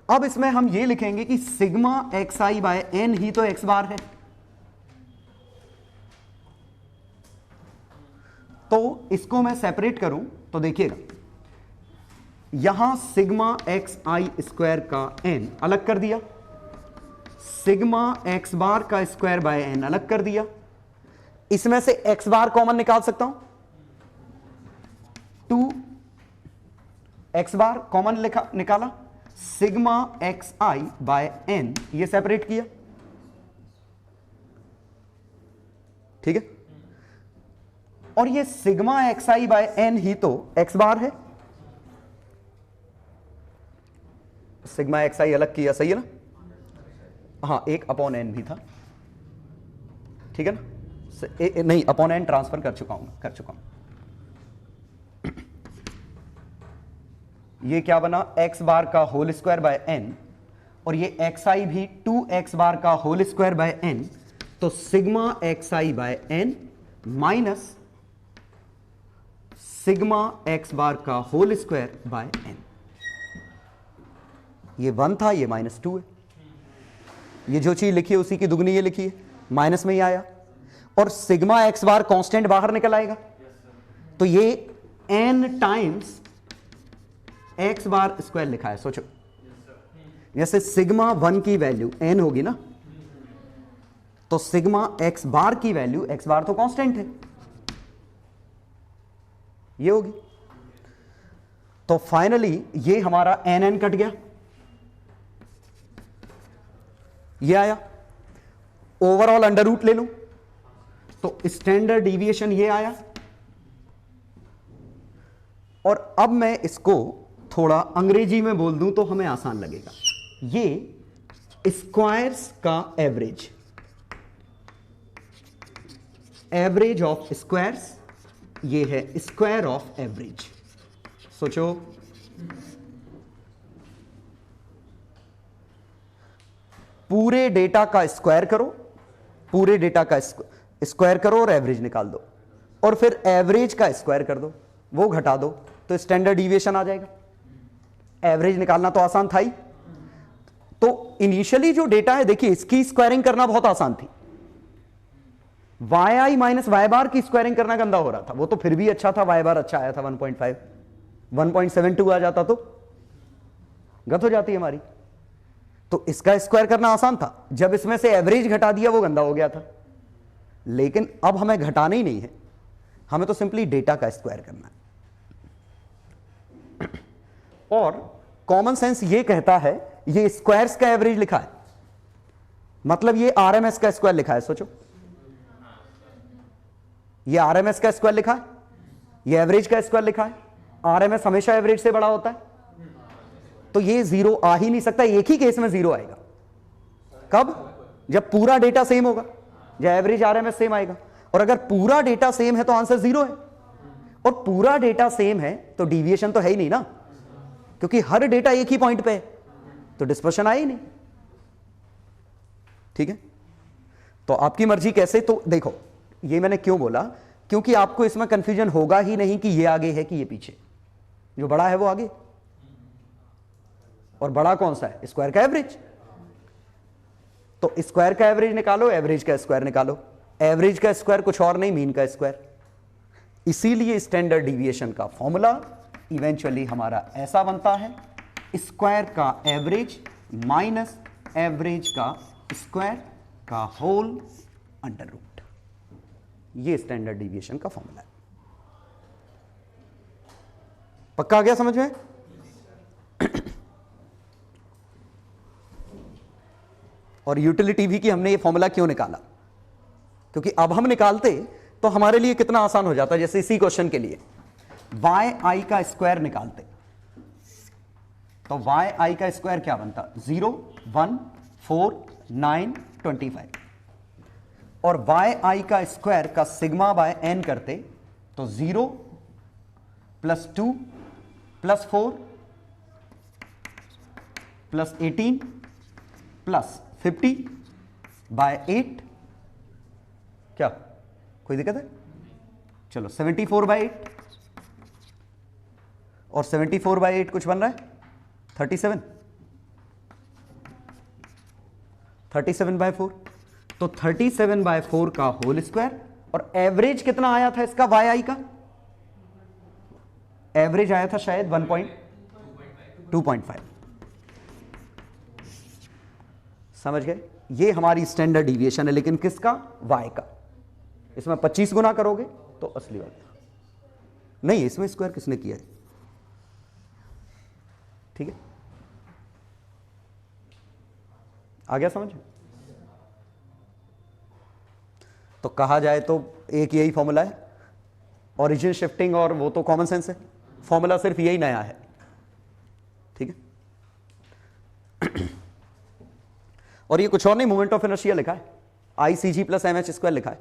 अब इसमें हम ये लिखेंगे कि सिग्मा xi बाय n ही तो x बार है, तो इसको मैं सेपरेट करूं तो देखिएगा, यहां सिग्मा xi स्क्वायर का n अलग कर दिया, सिग्मा x बार का स्क्वायर बाय n अलग कर दिया, इसमें से x बार कॉमन निकाल सकता हूं, 2x बार कॉमन निकाला, सिग्मा xi बाय n ये सेपरेट किया, ठीक है। और ये सिग्मा xi बाय n ही तो x बार है, सिग्मा xi अलग किया, सही है ना? हाँ, एक अपॉन n भी था, ठीक है ना? नहीं, अपॉन n ट्रांसफर कर चुका हूं। ये क्या बना, x बार का होल स्क्वायर बाय n, और ये xi भी 2x बार का होल स्क्वायर बाय n, तो sigma xi by n minus sigma x bar का होल स्क्वायर बाय n। ये 1 था, ये -2 है, ये जो चीज लिखी है उसी की दुगनी ये लिखी है, माइनस में ही आया, और सिग्मा x बार कांस्टेंट बाहर निकल आएगा, तो ये n times x bar square लिखा है। सोचो, जैसे सिग्मा 1 की वैल्यू n होगी ना, तो सिग्मा x बार की वैल्यू, x बार तो कांस्टेंट है, ये होगी। तो फाइनली ये हमारा n कट गया, ये आया, ओवरऑल अंडर रूट ले लूं तो स्टैंडर्ड डिविएशन ये आया, और अब मैं इसको थोड़ा अंग्रेजी में बोल दूं तो हमें आसान लगेगा, ये स्क्वायर्स का एवरेज, एवरेज ऑफ स्क्वायर्स, ये है स्क्वायर ऑफ एवरेज। सोचो, पूरे डेटा का स्क्वायर करो, पूरे डेटा का स्क्वायर करो और एवरेज निकाल दो, और फिर एवरेज का स्क्वायर कर दो, वो घटा दो, तो स्टैंडर्ड डिविएशन आ जाएगा। एवरेज निकालना तो आसान था ही, तो इनिशियली जो डेटा है, देखिए इसकी स्क्वायरिंग करना बहुत आसान थी, yi माइनस y बार की स्क्वायरिंग करना गंदा हो रहा था, वो तो फिर भी अच्छा था, y बार अच्छा आया था 1.5, 1.72 आ जाता तो गत हो जाती है हमारी। तो इसका स्क्वायर करना आसान था, जब इसमें से एवरेज घटा दिया वो गंदा हो गया था। लेकिन अब हमें घटाना ही नहीं है, हमें तो सिंपली डेटा का स्क्वायर करना है। और कॉमन सेंस ये कहता है, ये स्क्वायर्स का एवरेज लिखा है, मतलब ये आरएमएस का स्क्वायर लिखा है। सोचो, ये आरएमएस का स्क्वायर लिखा है, ये एवरेज का स्क्वायर लिखा है, आरएमएस हमेशा एवरेज से बड़ा होता है, तो ये जीरो आ ही नहीं सकता। एक ही केस में जीरो आएगा, कब? जब पूरा डेटा सेम होगा, जब एवरेज आरएमएस सेम आएगा। और अगर पूरा डेटा सेम है तो आंसर जीरो है, और पूरा डेटा सेम है तो डिविएशन तो है ही नहीं ना, क्योंकि हर डेटा एक ही पॉइंट पे है, तो डिस्पर्शन आए ही नहीं। ठीक है, तो आपकी मर्जी कैसे। तो देखो, ये मैंने क्यों बोला, क्योंकि आपको इसमें कंफ्यूजन होगा ही नहीं कि ये आगे है कि ये पीछे। जो बड़ा है वो आगे, और बड़ा कौन सा है? स्क्वायर का एवरेज। तो स्क्वायर का एवरेज निकालो, एवरेज का स्क्वायर निकालो। एवरेज का स्क्वायर कुछ और नहीं, मीन का स्क्वायर। इसीलिए स्टैंडर्ड डिविएशन का फॉर्मूला इवेंचुअली हमारा ऐसा बनता है, स्क्वायर का एवरेज माइनस एवरेज का स्क्वायर का होल अंडर रूट। ये स्टैंडर्ड डिविएशन का फॉर्मूला है। पक्का आ गया समझ में? और यूटिलिटी भी कि हमने ये फॉर्मूला क्यों निकाला, क्योंकि अब हम निकालते तो हमारे लिए कितना आसान हो जाता। जैसे इसी क्वेश्चन के लिए वाई आई का स्क्वायर निकालते, तो वाई आई का स्क्वायर क्या बनता? 0, 1, 4, 9, 25। और वाई आई का स्क्वायर का सिग्मा बाय एन करते तो 0 + 2 + 4 + 18 + 50 बाय 8। क्या कोई दिक्कत है? चलो 74 बाय 8, और 74 बाय 8 कुछ बन रहा है 37, 37 बाय 4, तो 37 बाय 4 का होल स्क्वायर। और एवरेज कितना आया था इसका? वाई आई का एवरेज आया था शायद 2.5। समझ गए? ये हमारी स्टैंडर्ड डिविएशन है, लेकिन किसका? वाई का। इसमें 25 गुना करोगे तो असली वाला नहीं, इसमें स्क्वायर किसने किया है? ठीक है, आ गया समझ? तो कहा जाए तो एक यही फॉर्मूला है, ओरिजिन शिफ्टिंग, और वो तो कॉमन सेंस है, फॉर्मूला सिर्फ यही नया है। ठीक है, और ये कुछ और नहीं, मोमेंट ऑफ इनर्शिया लिखा है, ICG + mh² लिखा है।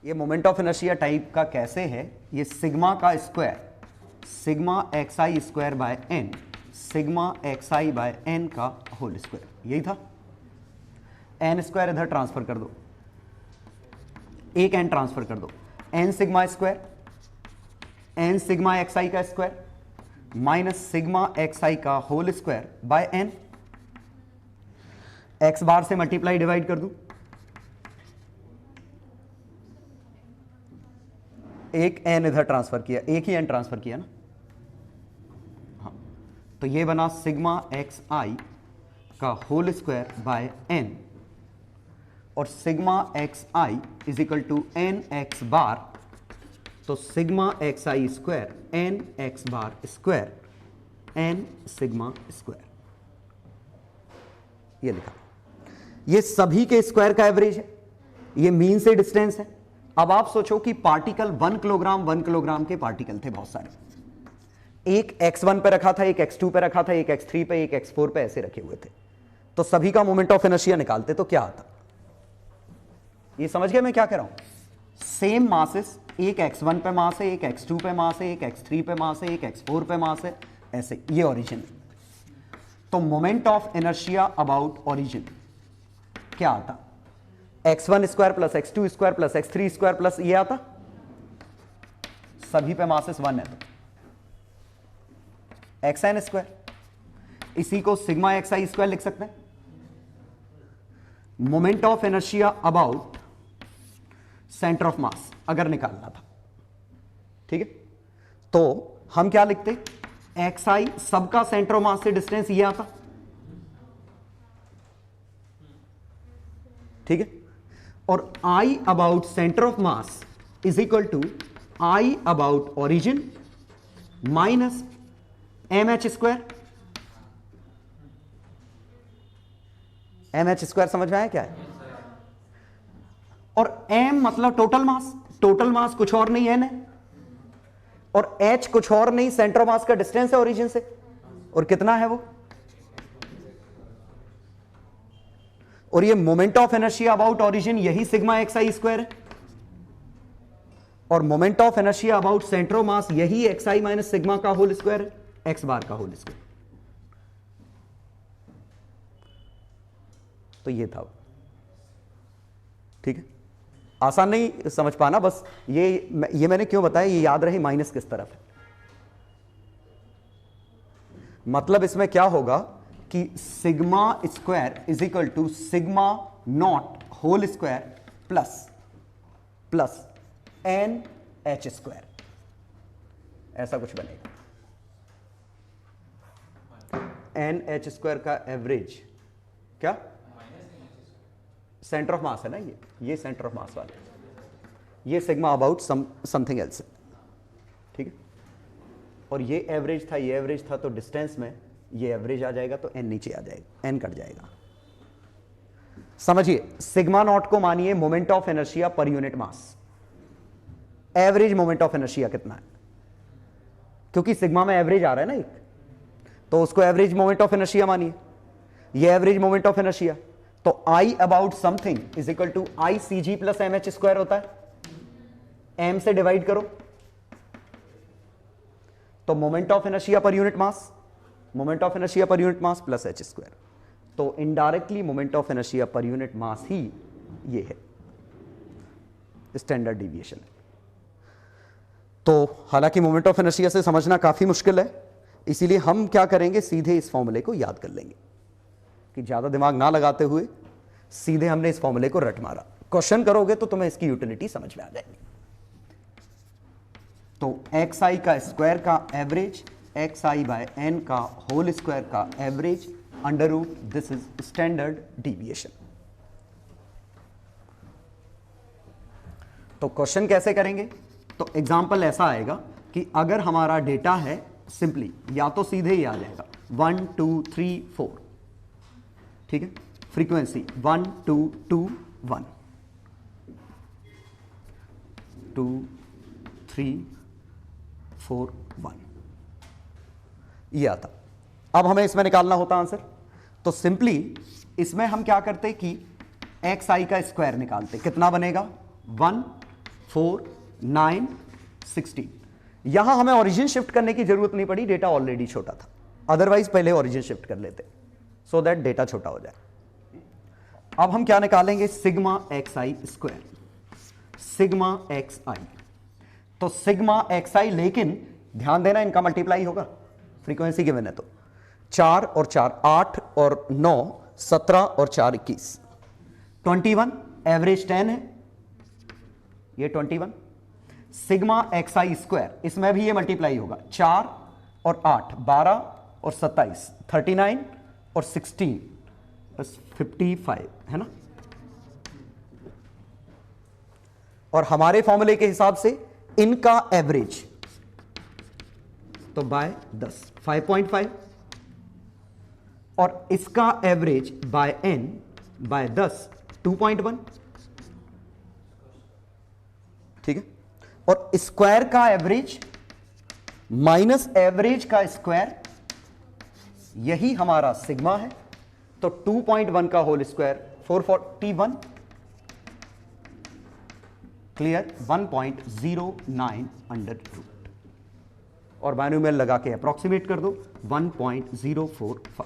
ये मोमेंट ऑफ इनर्शिया टाइप का कैसे है? ये सिग्मा का square, sigma xi² by n, sigma xi by n का होल स्क्वायर, यही था। n² इधर ट्रांसफर कर दो, एक n ट्रांसफर कर दो, n sigma square, n sigma xi का स्क्वायर माइनस सिग्मा xi का whole square by n। x bar से मल्टीप्लाई डिवाइड कर दूं, एक n इधर ट्रांसफर किया, एक ही n ट्रांसफर किया ना। हाँ, तो ये बना सिग्मा xi का होल स्क्वायर बाय n, और sigma xi is equal to nx bar, तो sigma xi square nx bar square n sigma square, ये लिखा। ये सभी के स्क्वायर का एवरेज है, ये मीन से डिस्टेंस है। अब आप सोचो कि पार्टिकल 1 किलोग्राम के पार्टिकल थे बहुत सारे, एक x1 पे रखा था, एक x2 पे रखा था, एक x3 पे, एक x4 पे, ऐसे रखे हुए थे। तो सभी का मोमेंट ऑफ इनर्शिया निकालते तो क्या आता? ये समझ गए मैं क्या कह रहा हूं? सेम मासेस, एक x1 पे मास है, एक x2 पे मास है, एक x3 पे मास है, एक x4 पे मास है, ऐसे। ये ओरिजिन है। तो moment of inertia about origin क्या आता? x1² + x2² + x3² प्लस ये आता, सभी पे मासेस 1 है तो xn²। इसी को सिग्मा xi² लिख सकते हैं। Moment of inertia about centre of मास अगर निकालना था, ठीक है, तो हम क्या लिखते? xi सबका सेंटर ऑफ मास से डिस्टेंस ये आता, ठीक है, और I about centre of mass is equal to I about origin minus mh²। mh² समझ में आया क्या है? और m मतलब टोटल मास, टोटल मास कुछ और नहीं है, और h कुछ और नहीं, सेंटर ऑफ मास का डिस्टेंस है ओरिजिन से, और कितना है वो, और ये moment of inertia about origin यही सिग्मा एक्स आई स्क्वायर है, और moment of inertia about centre of मास यही एक्स आई माइनस सिग्मा का होल स्क्वायर है, एक्स बार का होल स्क्वायर। तो ये था, ठीक है। आसान नहीं समझ पाना, बस ये मैंने क्यों बताया, ये याद रहे माइनस किस तरफ है। मतलब इसमें क्या होगा कि sigma square is equal to sigma not whole square plus N H square, ऐसा कुछ बनेगा। एन एच स्क्वायर का एवरेज क्या, सेंटर ऑफ मास है ना, ये सेंटर ऑफ मास वाले, ये सिग्मा अबाउट समथिंग एल्स है, ठीक है। और ये एवरेज था, ये एवरेज था, तो डिस्टेंस में ये एवरेज आ जाएगा, तो एन नीचे आ जाएगा, एन कट जाएगा। समझिए, सिग्मा नॉट को मानिए moment of inertia per unit mass, average moment of inertia कितना है, क्योंकि सिग्मा में एवरेज आ रहा है ना एक, तो उसको एवरेज मोमेंट ऑफ इनर्शिया मानिए, ये एवरेज मोमेंट ऑफ इनर्शिया, तो I about something is equal to I C G plus M H square होता है, m से डिवाइड करो, तो moment of inertia per unit mass, moment of inertia per unit mass plus H square, तो indirectly moment of inertia per unit mass ही ये है, स्टैंडर्ड डिविएशन है। तो हालांकि मोमेंट ऑफ इनर्शिया से समझना काफी मुश्किल है, इसीलिए हम क्या करेंगे, सीधे इस फॉर्मूले को याद कर लेंगे, कि ज्यादा दिमाग ना लगाते हुए सीधे हमने इस फॉर्मूले को रट मारा। क्वेश्चन करोगे तो तुम्हें इसकी यूटिलिटी समझ में आ जाएगी। तो एक्स आई का स्क्वायर का average, X I by N का होल स्क्वायर का average under root, this is standard deviation. तो क्वेश्चन कैसे करेंगे, तो एग्जांपल ऐसा आएगा कि अगर हमारा डेटा है सिंपली, या तो सीधे ही आ जाएगा 1 2 3 4, ठीक है, फ्रीक्वेंसी 1 2 2 1 2 3 4 1, ये आता। अब हमें इसमें निकालना होता आंसर, तो सिंपली इसमें हम क्या करते कि एक्स आई का स्क्वायर निकालते, कितना बनेगा 1 4 9 16। यहां हमें ओरिजिन शिफ्ट करने की जरूरत नहीं पड़ी, डेटा ऑलरेडी छोटा था, अदरवाइज पहले ओरिजिन शिफ्ट कर लेते सो दैट डेटा छोटा हो जाए। अब हम क्या निकालेंगे, सिग्मा एक्स आई स्क्वायर, सिग्मा एक्स आई, तो सिग्मा एक्स आई, लेकिन ध्यान देना इनका मल्टीप्लाई होगा, फ्रीक्वेंसी गिवन है तो 4 और 4 8 और 9 17 और 4 21, 21, एवरेज 10 है, ये 21। सिग्मा एक्स आई स्क्वायर, इसमें भी ये मल्टीप्लाई होगा, 4 और 8 12 और 27 39 और 16 बस 55 है ना। और हमारे फॉर्मूले के हिसाब से इनका एवरेज तो बाय 10 5.5, और इसका एवरेज बाय n बाय 10 2.1, ठीक है। और स्क्वायर का एवरेज माइनस एवरेज का स्क्वायर, यही हमारा सिग्मा है, तो 2.1 का whole square 441, clear, 1.09 under root, और बाइनोमियल लगा के अप्रोक्सीमेट कर दो 1.045,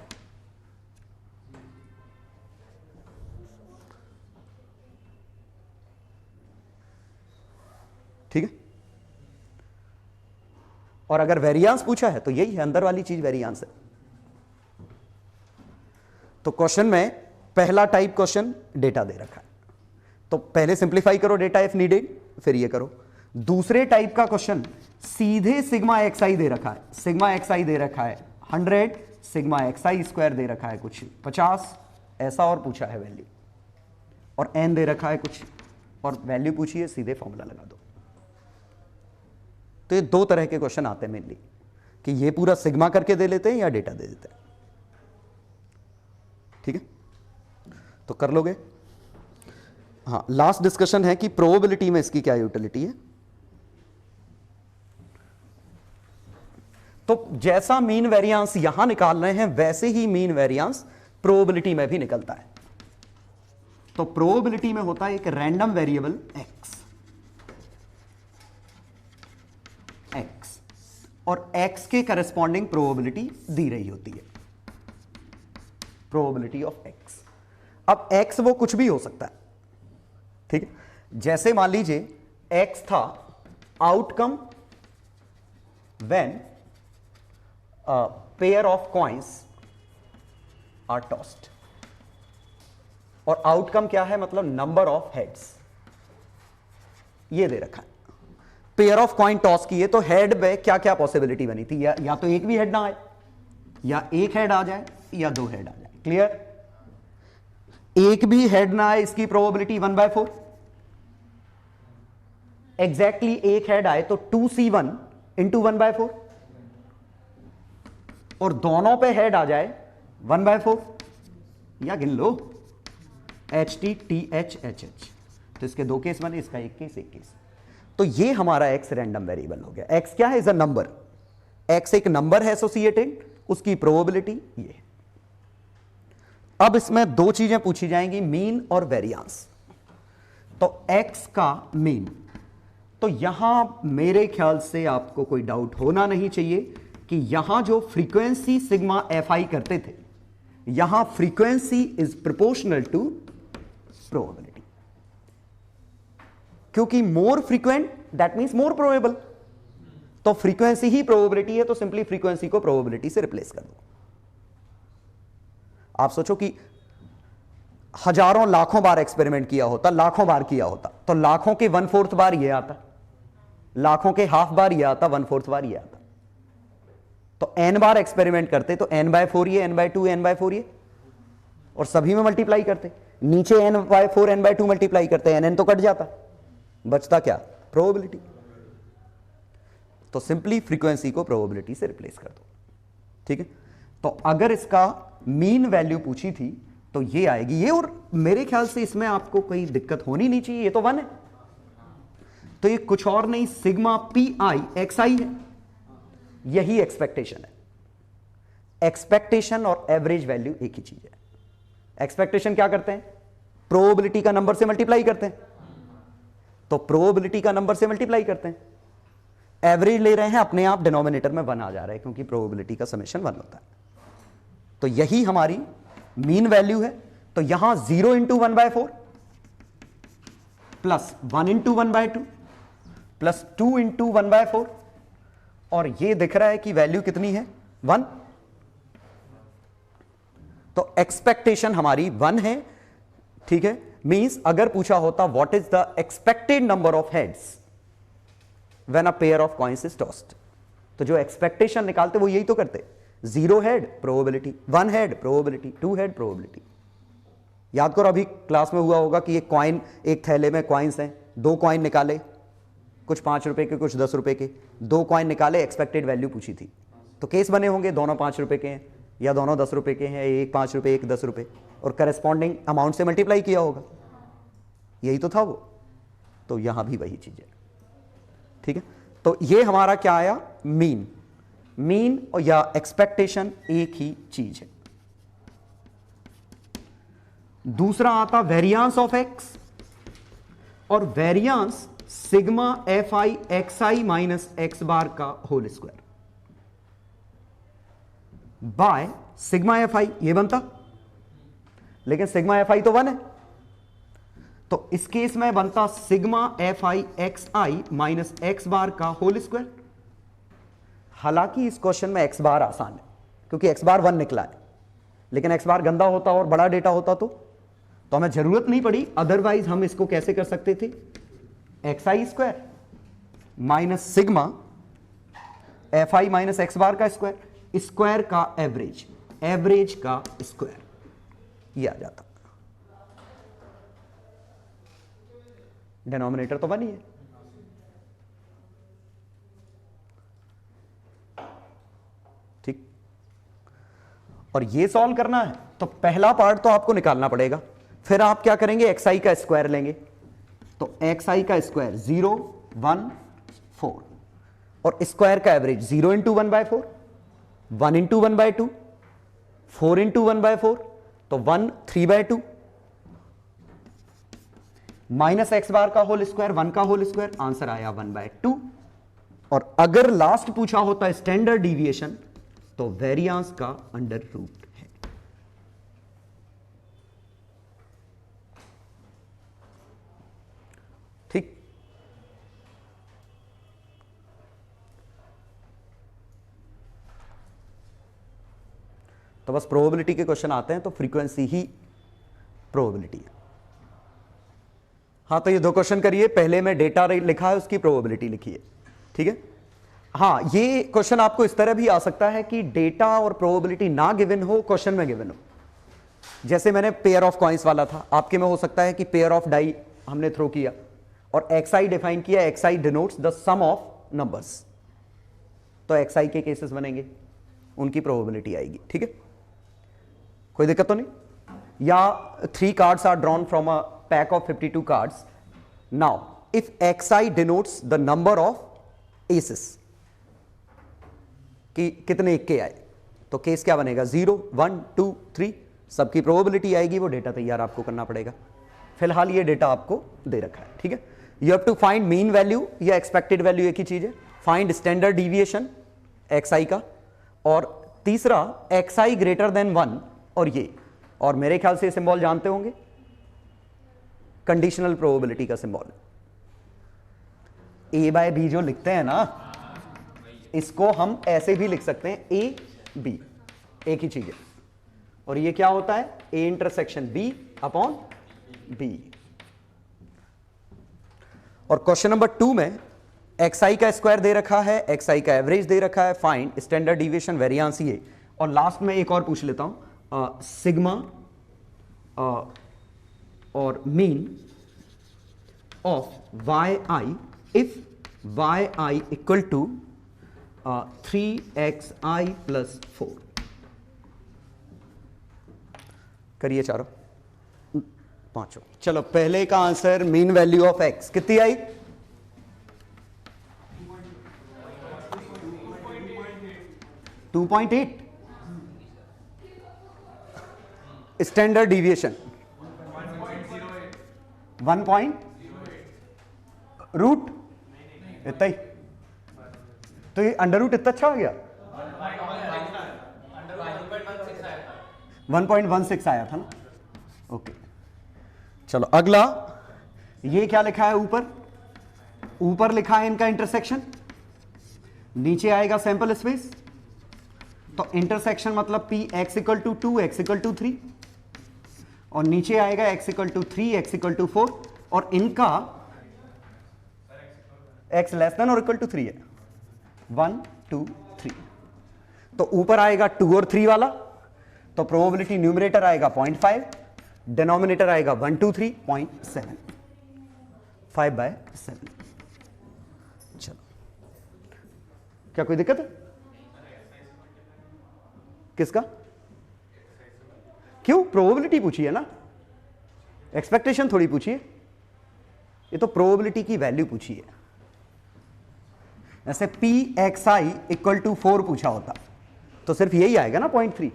ठीक है। और अगर वेरिएंस पूछा है तो यही है, अंदर वाली चीज वेरिएंस है। तो क्वेश्चन में पहला टाइप क्वेश्चन डेटा दे रखा है, तो पहले सिंप्लीफाई करो डेटा इफ नीडेड, फिर ये करो। दूसरे टाइप का क्वेश्चन सीधे सिग्मा एक्स आई दे रखा है, सिग्मा एक्स आई दे रखा है 100, सिग्मा एक्स आई स्क्वायर दे रखा है कुछ 50, ऐसा और पूछा है वैल्यू, और एन दे रखा है कुछ और वैल्यू पूछी है, सीधे फॉर्मूला लगा दो। तो ये दो तरह के क्वेश्चन आते हैं मेनली, कि ये पूरा सिग्मा करके दे लेते हैं या डेटा दे देते हैं, ठीक है। तो कर लोगे। हाँ, लास्ट डिस्कशन है कि प्रोबेबिलिटी में इसकी क्या यूटिलिटी है। तो जैसा मीन वेरिएंस यहां निकाल रहे हैं वैसे ही मीन वेरिएंस प्रोबेबिलिटी में भी निकलता है। तो प्रोबेबिलिटी में होता है एक रैंडम वेरिएबल x, और x के करस्पॉन्डिंग प्रोबेबिलिटी दी रही होती है, प्रोबेबिलिटी ऑफ x। अब x वो कुछ भी हो सकता है, ठीक है। जैसे मान लीजिए x था outcome when pair of coins are tossed, और आउटकम क्या है, मतलब नंबर ऑफ हेड्स, ये दे रखा है। पेयर ऑफ कॉइन टॉस किए तो हेड पे क्या क्या पॉसिबिलिटी बनी थी, या तो एक भी हेड ना आए, या एक हेड आ जाए, या दो हेड आ जाए। क्लियर? एक भी हेड ना आए इसकी प्रोबेबिलिटी 1/4, एग्जैक्टली एक हेड आए तो 2c1 इंटू 1/4, और दोनों पे हेड आ जाए 1/4, या गिन लो HT TH HH। तो इसके दो केस बने, इसका एक केस। तो ये हमारा x रैंडम वेरिएबल हो गया। x क्या है? Is a number. x एक नंबर है एसोसिएटेड, उसकी प्रोबेबिलिटी ये है। अब इसमें दो चीजें पूछी जाएंगी, मीन और वेरिएंस। तो x का मीन, तो यहां मेरे ख्याल से आपको कोई डाउट होना नहीं चाहिए कि यहां जो फ्रीक्वेंसी सिग्मा fi करते थे, यहां frequency is proportional to probability, क्योंकि more frequent that means more probable. तो फ्रीक्वेंसी ही प्रोबेबिलिटी है, तो सिंपली फ्रीक्वेंसी को प्रोबेबिलिटी से रिप्लेस कर दो। आप सोचो कि हजारों लाखों बार एक्सपेरिमेंट किया होता, लाखों बार किया होता, तो लाखों के 1/4 बार ये आता, लाखों के हाफ बार ये आता, 1/4 बार ये आता। तो n बार एक्सपेरिमेंट करते तो n/4 ये, n/2 n/4 ये, और सभी में मल्टीप्लाई करते। नीचे n/4 n/2 मल्टीप्लाई करते, n तो कट जाता, बचता क्या? प्रोबेबिलिटी। तो सिंपली फ्रीक्वेंसी को प्रोबेबिलिटी से रिप्लेस कर दो, ठीक है। तो अगर इसका मीन वैल्यू पूछी थी तो ये आएगी ये, और मेरे ख्याल से इसमें आपको कोई दिक्कत होनी नहीं चाहिए, ये तो 1 है। तो ये कुछ और नहीं, सिग्मा PI XI है, यही एक्सपेक्टेशन है। एक्सपेक्टेशन और एवरेज वैल्यू एक ही चीज है। एक्सपेक्टेशन क्या करते हैं? प्रोबेबिलिटी का नंबर से मल्टीप्लाई करते हैं, तो प्रोबेबिलिटी का नंबर से मल्टीप्लाई करते हैं। एवरेज ले रहे हैं, अपने आप डिनोमिनेटर में 1 आ जा रहा है, क्योंकि प्रोबेबिलिटी का समेशन 1 होता है। तो यही हमारी मीन वैल्यू है। तो यहां 0 into 1/4 plus 1 into 1/2 plus 2 into 1/4, और ये दिख रहा है कि वैल्यू कितनी है? 1। तो एक्सपेक्टेशन हमारी 1 है, ठीक है। मींस अगर पूछा होता what is the expected number of heads when a pair of coins is tossed, तो जो एक्सपेक्टेशन निकालते वो यही तो करते। 0 head probability, 1 head probability, 2 head probability. याद करो अभी क्लास में हुआ होगा कि एक कॉइन, एक थैले में कॉइन्स हैं, 2 कॉइन निकाले, कुछ 5 रुपए के, कुछ 10 रुपए के, 2 कॉइन निकाले, एक्सपेक्टेड वैल्यू पूछी थी। तो केस बने होंगे, दोनों 5 रुपए के हैं, या दोनों 10 रुपए के हैं, एक 5 रुपए एक 10 रुपए, और करस्पॉन्डिंग अमाउंट से मल्टीप्लाई किया होगा, यही तो था वो। तो यहां भी वही चीज है, ठीक है। तो ये हमारा क्या आया? मीन। मीन और या एक्सपेक्टेशन एक ही चीज है। दूसरा आता वेरिएंस ऑफ एक्स, और variance sigma FI XI minus x bar का whole square by sigma FI, ये बनता, लेकिन सिग्मा FI तो 1 है, तो इस केस में बनता sigma FI XI minus x bar का होल स्क्वायर। हालांकि इस क्वेश्चन में x बार आसान है, क्योंकि x बार 1 निकला है, लेकिन x बार गंदा होता और बड़ा डेटा होता तो हमें जरूरत नहीं पड़ी। अदरवाइज हम इसको कैसे कर सकते थे? XI square minus sigma FI minus x bar का स्क्वायर, स्क्वायर का एवरेज, एवरेज का स्क्वायर, ये आ जाता। डिनोमिनेटर तो 1 ही है। ठीक, और ये सॉल्व करना है तो पहला पार्ट तो आपको निकालना पड़ेगा, फिर आप क्या करेंगे? XI का स्क्वायर लेंगे, तो XI का स्क्वायर 0 1 4, और स्क्वायर का एवरेज 0 इंटू 1/4 1 इंटू 1/2, 4 इंटू 1/4, तो 1 3/2, माइनस एक्स बार का होल स्क्वायर, 1 का होल स्क्वायर, आंसर आया 1/2। और अगर लास्ट पूछा होता स्टैंडर्ड डिविएशन तो वेरिएंस का अंडर रूट है। ठीक, तो बस प्रोबेबिलिटी के क्वेश्चन आते हैं तो फ्रीक्वेंसी ही प्रोबेबिलिटी है। हाँ, तो ये दो क्वेश्चन करिए, पहले में डेटा लिखा है उसकी प्रोबेबिलिटी लिखिए, ठीक है। हाँ, ये क्वेश्चन आपको इस तरह भी आ सकता है कि डेटा और प्रोबेबिलिटी ना गिवन हो, क्वेश्चन में गिवन हो। जैसे मैंने पेयर ऑफ कॉइन्स वाला था, आपके में हो सकता है कि पेयर ऑफ डाई हमने थ्रो किया और xi डिफाइन किया, xi denotes the sum of numbers, तो xi के केसेस बनेंगे, उनकी प्रोबेबिलिटी आएगी, ठीक है, कोई दिक्कत तो नहीं। या 3 cards are drawn from a pack of 52 cards, now if xi denotes the number of aces, कि कितने इक्के आए, तो केस क्या बनेगा, 0 1 2 3, सबकी प्रोबेबिलिटी आएगी, वो डेटा तैयार आपको करना पड़ेगा। फिलहाल ये डेटा आपको दे रखा है, ठीक है। You have to find mean value या एक्सपेक्टेड वैल्यू, एक ही चीज है। फाइंड स्टैंडर्ड डिविएशन xi का, और तीसरा xi ग्रेटर देन 1, और ये, और मेरे ख्याल से सिंबल जानते होंगे, कंडीशनल प्रोबेबिलिटी का सिंबल a/b जो लिखते हैं ना, इसको हम ऐसे भी लिख सकते हैं a b, एक ही चीज है। और ये क्या होता है, a intersection b upon b। और क्वेश्चन नंबर 2 में xi का स्क्वायर दे रखा है, xi का एवरेज दे रखा है, फाइंड स्टैंडर्ड डिविएशन वेरिएंस ये, और लास्ट में एक और पूछ लेता हूं, सिग्मा और mean of yi if yi equal to 3xi plus 4। करिए चारों पांचों। चलो, पहले का answer mean value of x कितनी आई, 2.8। स्टैंडर्ड डिविएशन 1 रूट इतना ही, तो ये अंडर रूट इतना अच्छा आ गया, 1.16 आया था ना, ओके। चलो अगला, ये क्या लिखा है ऊपर लिखा है इनका इंटरसेक्शन, नीचे आएगा सैंपल स्पेस, तो इंटरसेक्शन मतलब p x equal to 2 x equal to 3, और नीचे आएगा x equal to 3 x equal to 4, और इनका x लेस देन और इक्वल टू 3 है, 1 2 3, तो ऊपर आएगा 2 और 3 वाला, तो प्रोबेबिलिटी न्यूमरेटर आएगा 0.5, डिनोमिनेटर आएगा 1 2 3 0.7, 5/7। चलो, क्या कोई दिक्कत है, किसका, क्यों, प्रोबेबिलिटी पूछी है ना, एक्सपेक्टेशन थोड़ी पूछी है, ये तो प्रोबेबिलिटी की वैल्यू पूछी है। ऐसे pxi इक्वल टू 4 पूछा होता तो सिर्फ यही आएगा ना 0.3।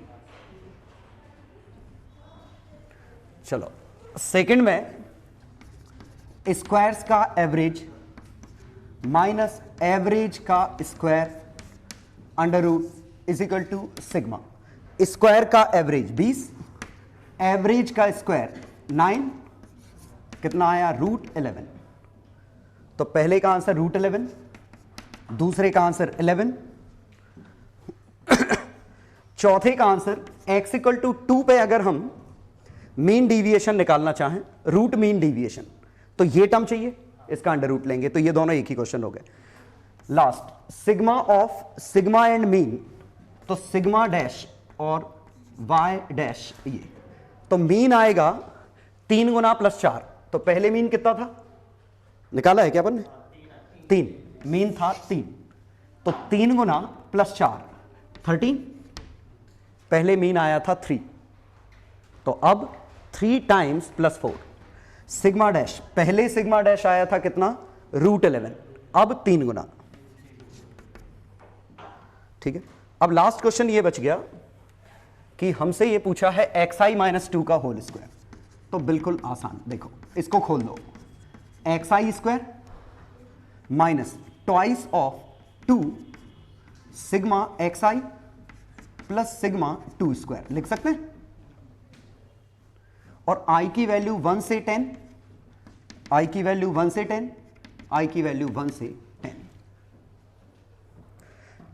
चलो, सेकंड में स्क्वायर्स का एवरेज माइनस एवरेज का square under root is equal to sigma. Square का एवरेज 20, एवरेज का स्क्वायर 9, कितना आया, √11। तो पहले का आंसर √11, दूसरे का आंसर 11, चौथे का आंसर x इक्वल टू 2 पे अगर हम मीन डिविएशन निकालना चाहें, रूट मीन डिविएशन, तो ये टर्म चाहिए, इसका अंडर रूट लेंगे, तो ये दोनों एक ही क्वेश्चन हो गए। Last, sigma of sigma and mean, तो सिग्मा डैश और y डैश, ये तो मीन आएगा 3 गुना +4, तो पहले मीन कितना था, निकाला है क्या अपन ने, 3, मीन था 3, तो 3 गुना +4 13, पहले मीन आया था 3, तो अब 3 टाइम्स +4 सिग्मा डैश, पहले सिग्मा डैश आया था कितना, √11, अब 3 गुना, ठीक है। अब लास्ट क्वेश्चन ये बच गया कि हमसे ये पूछा है xi माइनस 2 का होल स्क्वायर। तो बिल्कुल आसान, देखो इसको खोल दो, xi square minus twice of 2 sigma xi plus sigma 2 square लिख सकते हैं। और i की वैल्यू 1 से 10, i की वैल्यू 1 से 10, i की वैल्यू 1 से 10।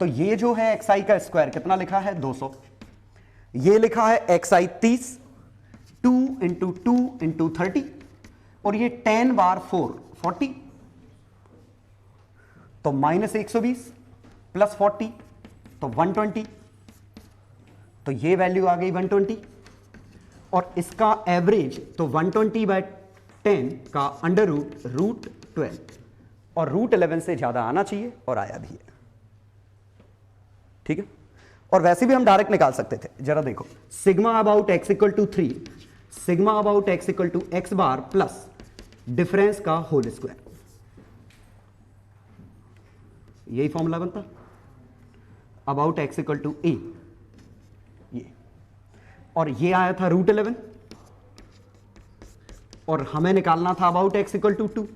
तो ये जो है xi का स्क्वायर कितना लिखा है 200, ये लिखा है xi 30, 2 इंटू 2 इंटू 30, और ये 10 बार 4 40, तो माइनस 120 प्लस 40 तो 120, तो ये वैल्यू आ गई 120। और इसका एवरेज तो 120 बाय 10 का अंडर रूट 12, और रूट 11 से ज्यादा आना चाहिए, और आया भी है। ठीक है, और वैसे भी हम डायरेक्ट निकाल सकते थे। जरा देखो, sigma about x equal to 3, sigma about x equal to x bar plus difference का होल स्क्वायर, यही फॉर्मूला बनता। About x equal to a, ये, और ये आया था रूट 11, और हमें निकालना था अबाउट x इक्वल टू 2,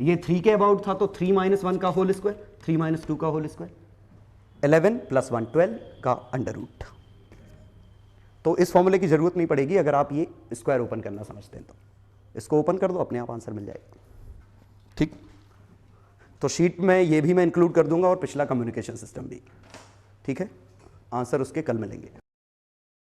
ये 3 के अबाउट था, तो 3 माइनस 1 का होल स्क्वायर, 3 माइनस 2 का होल स्क्वायर, 11 प्लस 1 12 का अंडर रूट। तो इस फॉर्मूले की जरूरत नहीं पड़ेगी अगर आप ये स्क्वायर ओपन करना समझते हैं। तो इसको ओपन कर दो, अपने आप आंसर मिल जाएगा। ठीक, तो शीट में ये भी मैं इंक्लूड कर दूंगा, और पिछला कम्युनिकेशन सिस्टम भी। ठीक है, आंसर उसके कल मिलेंगे।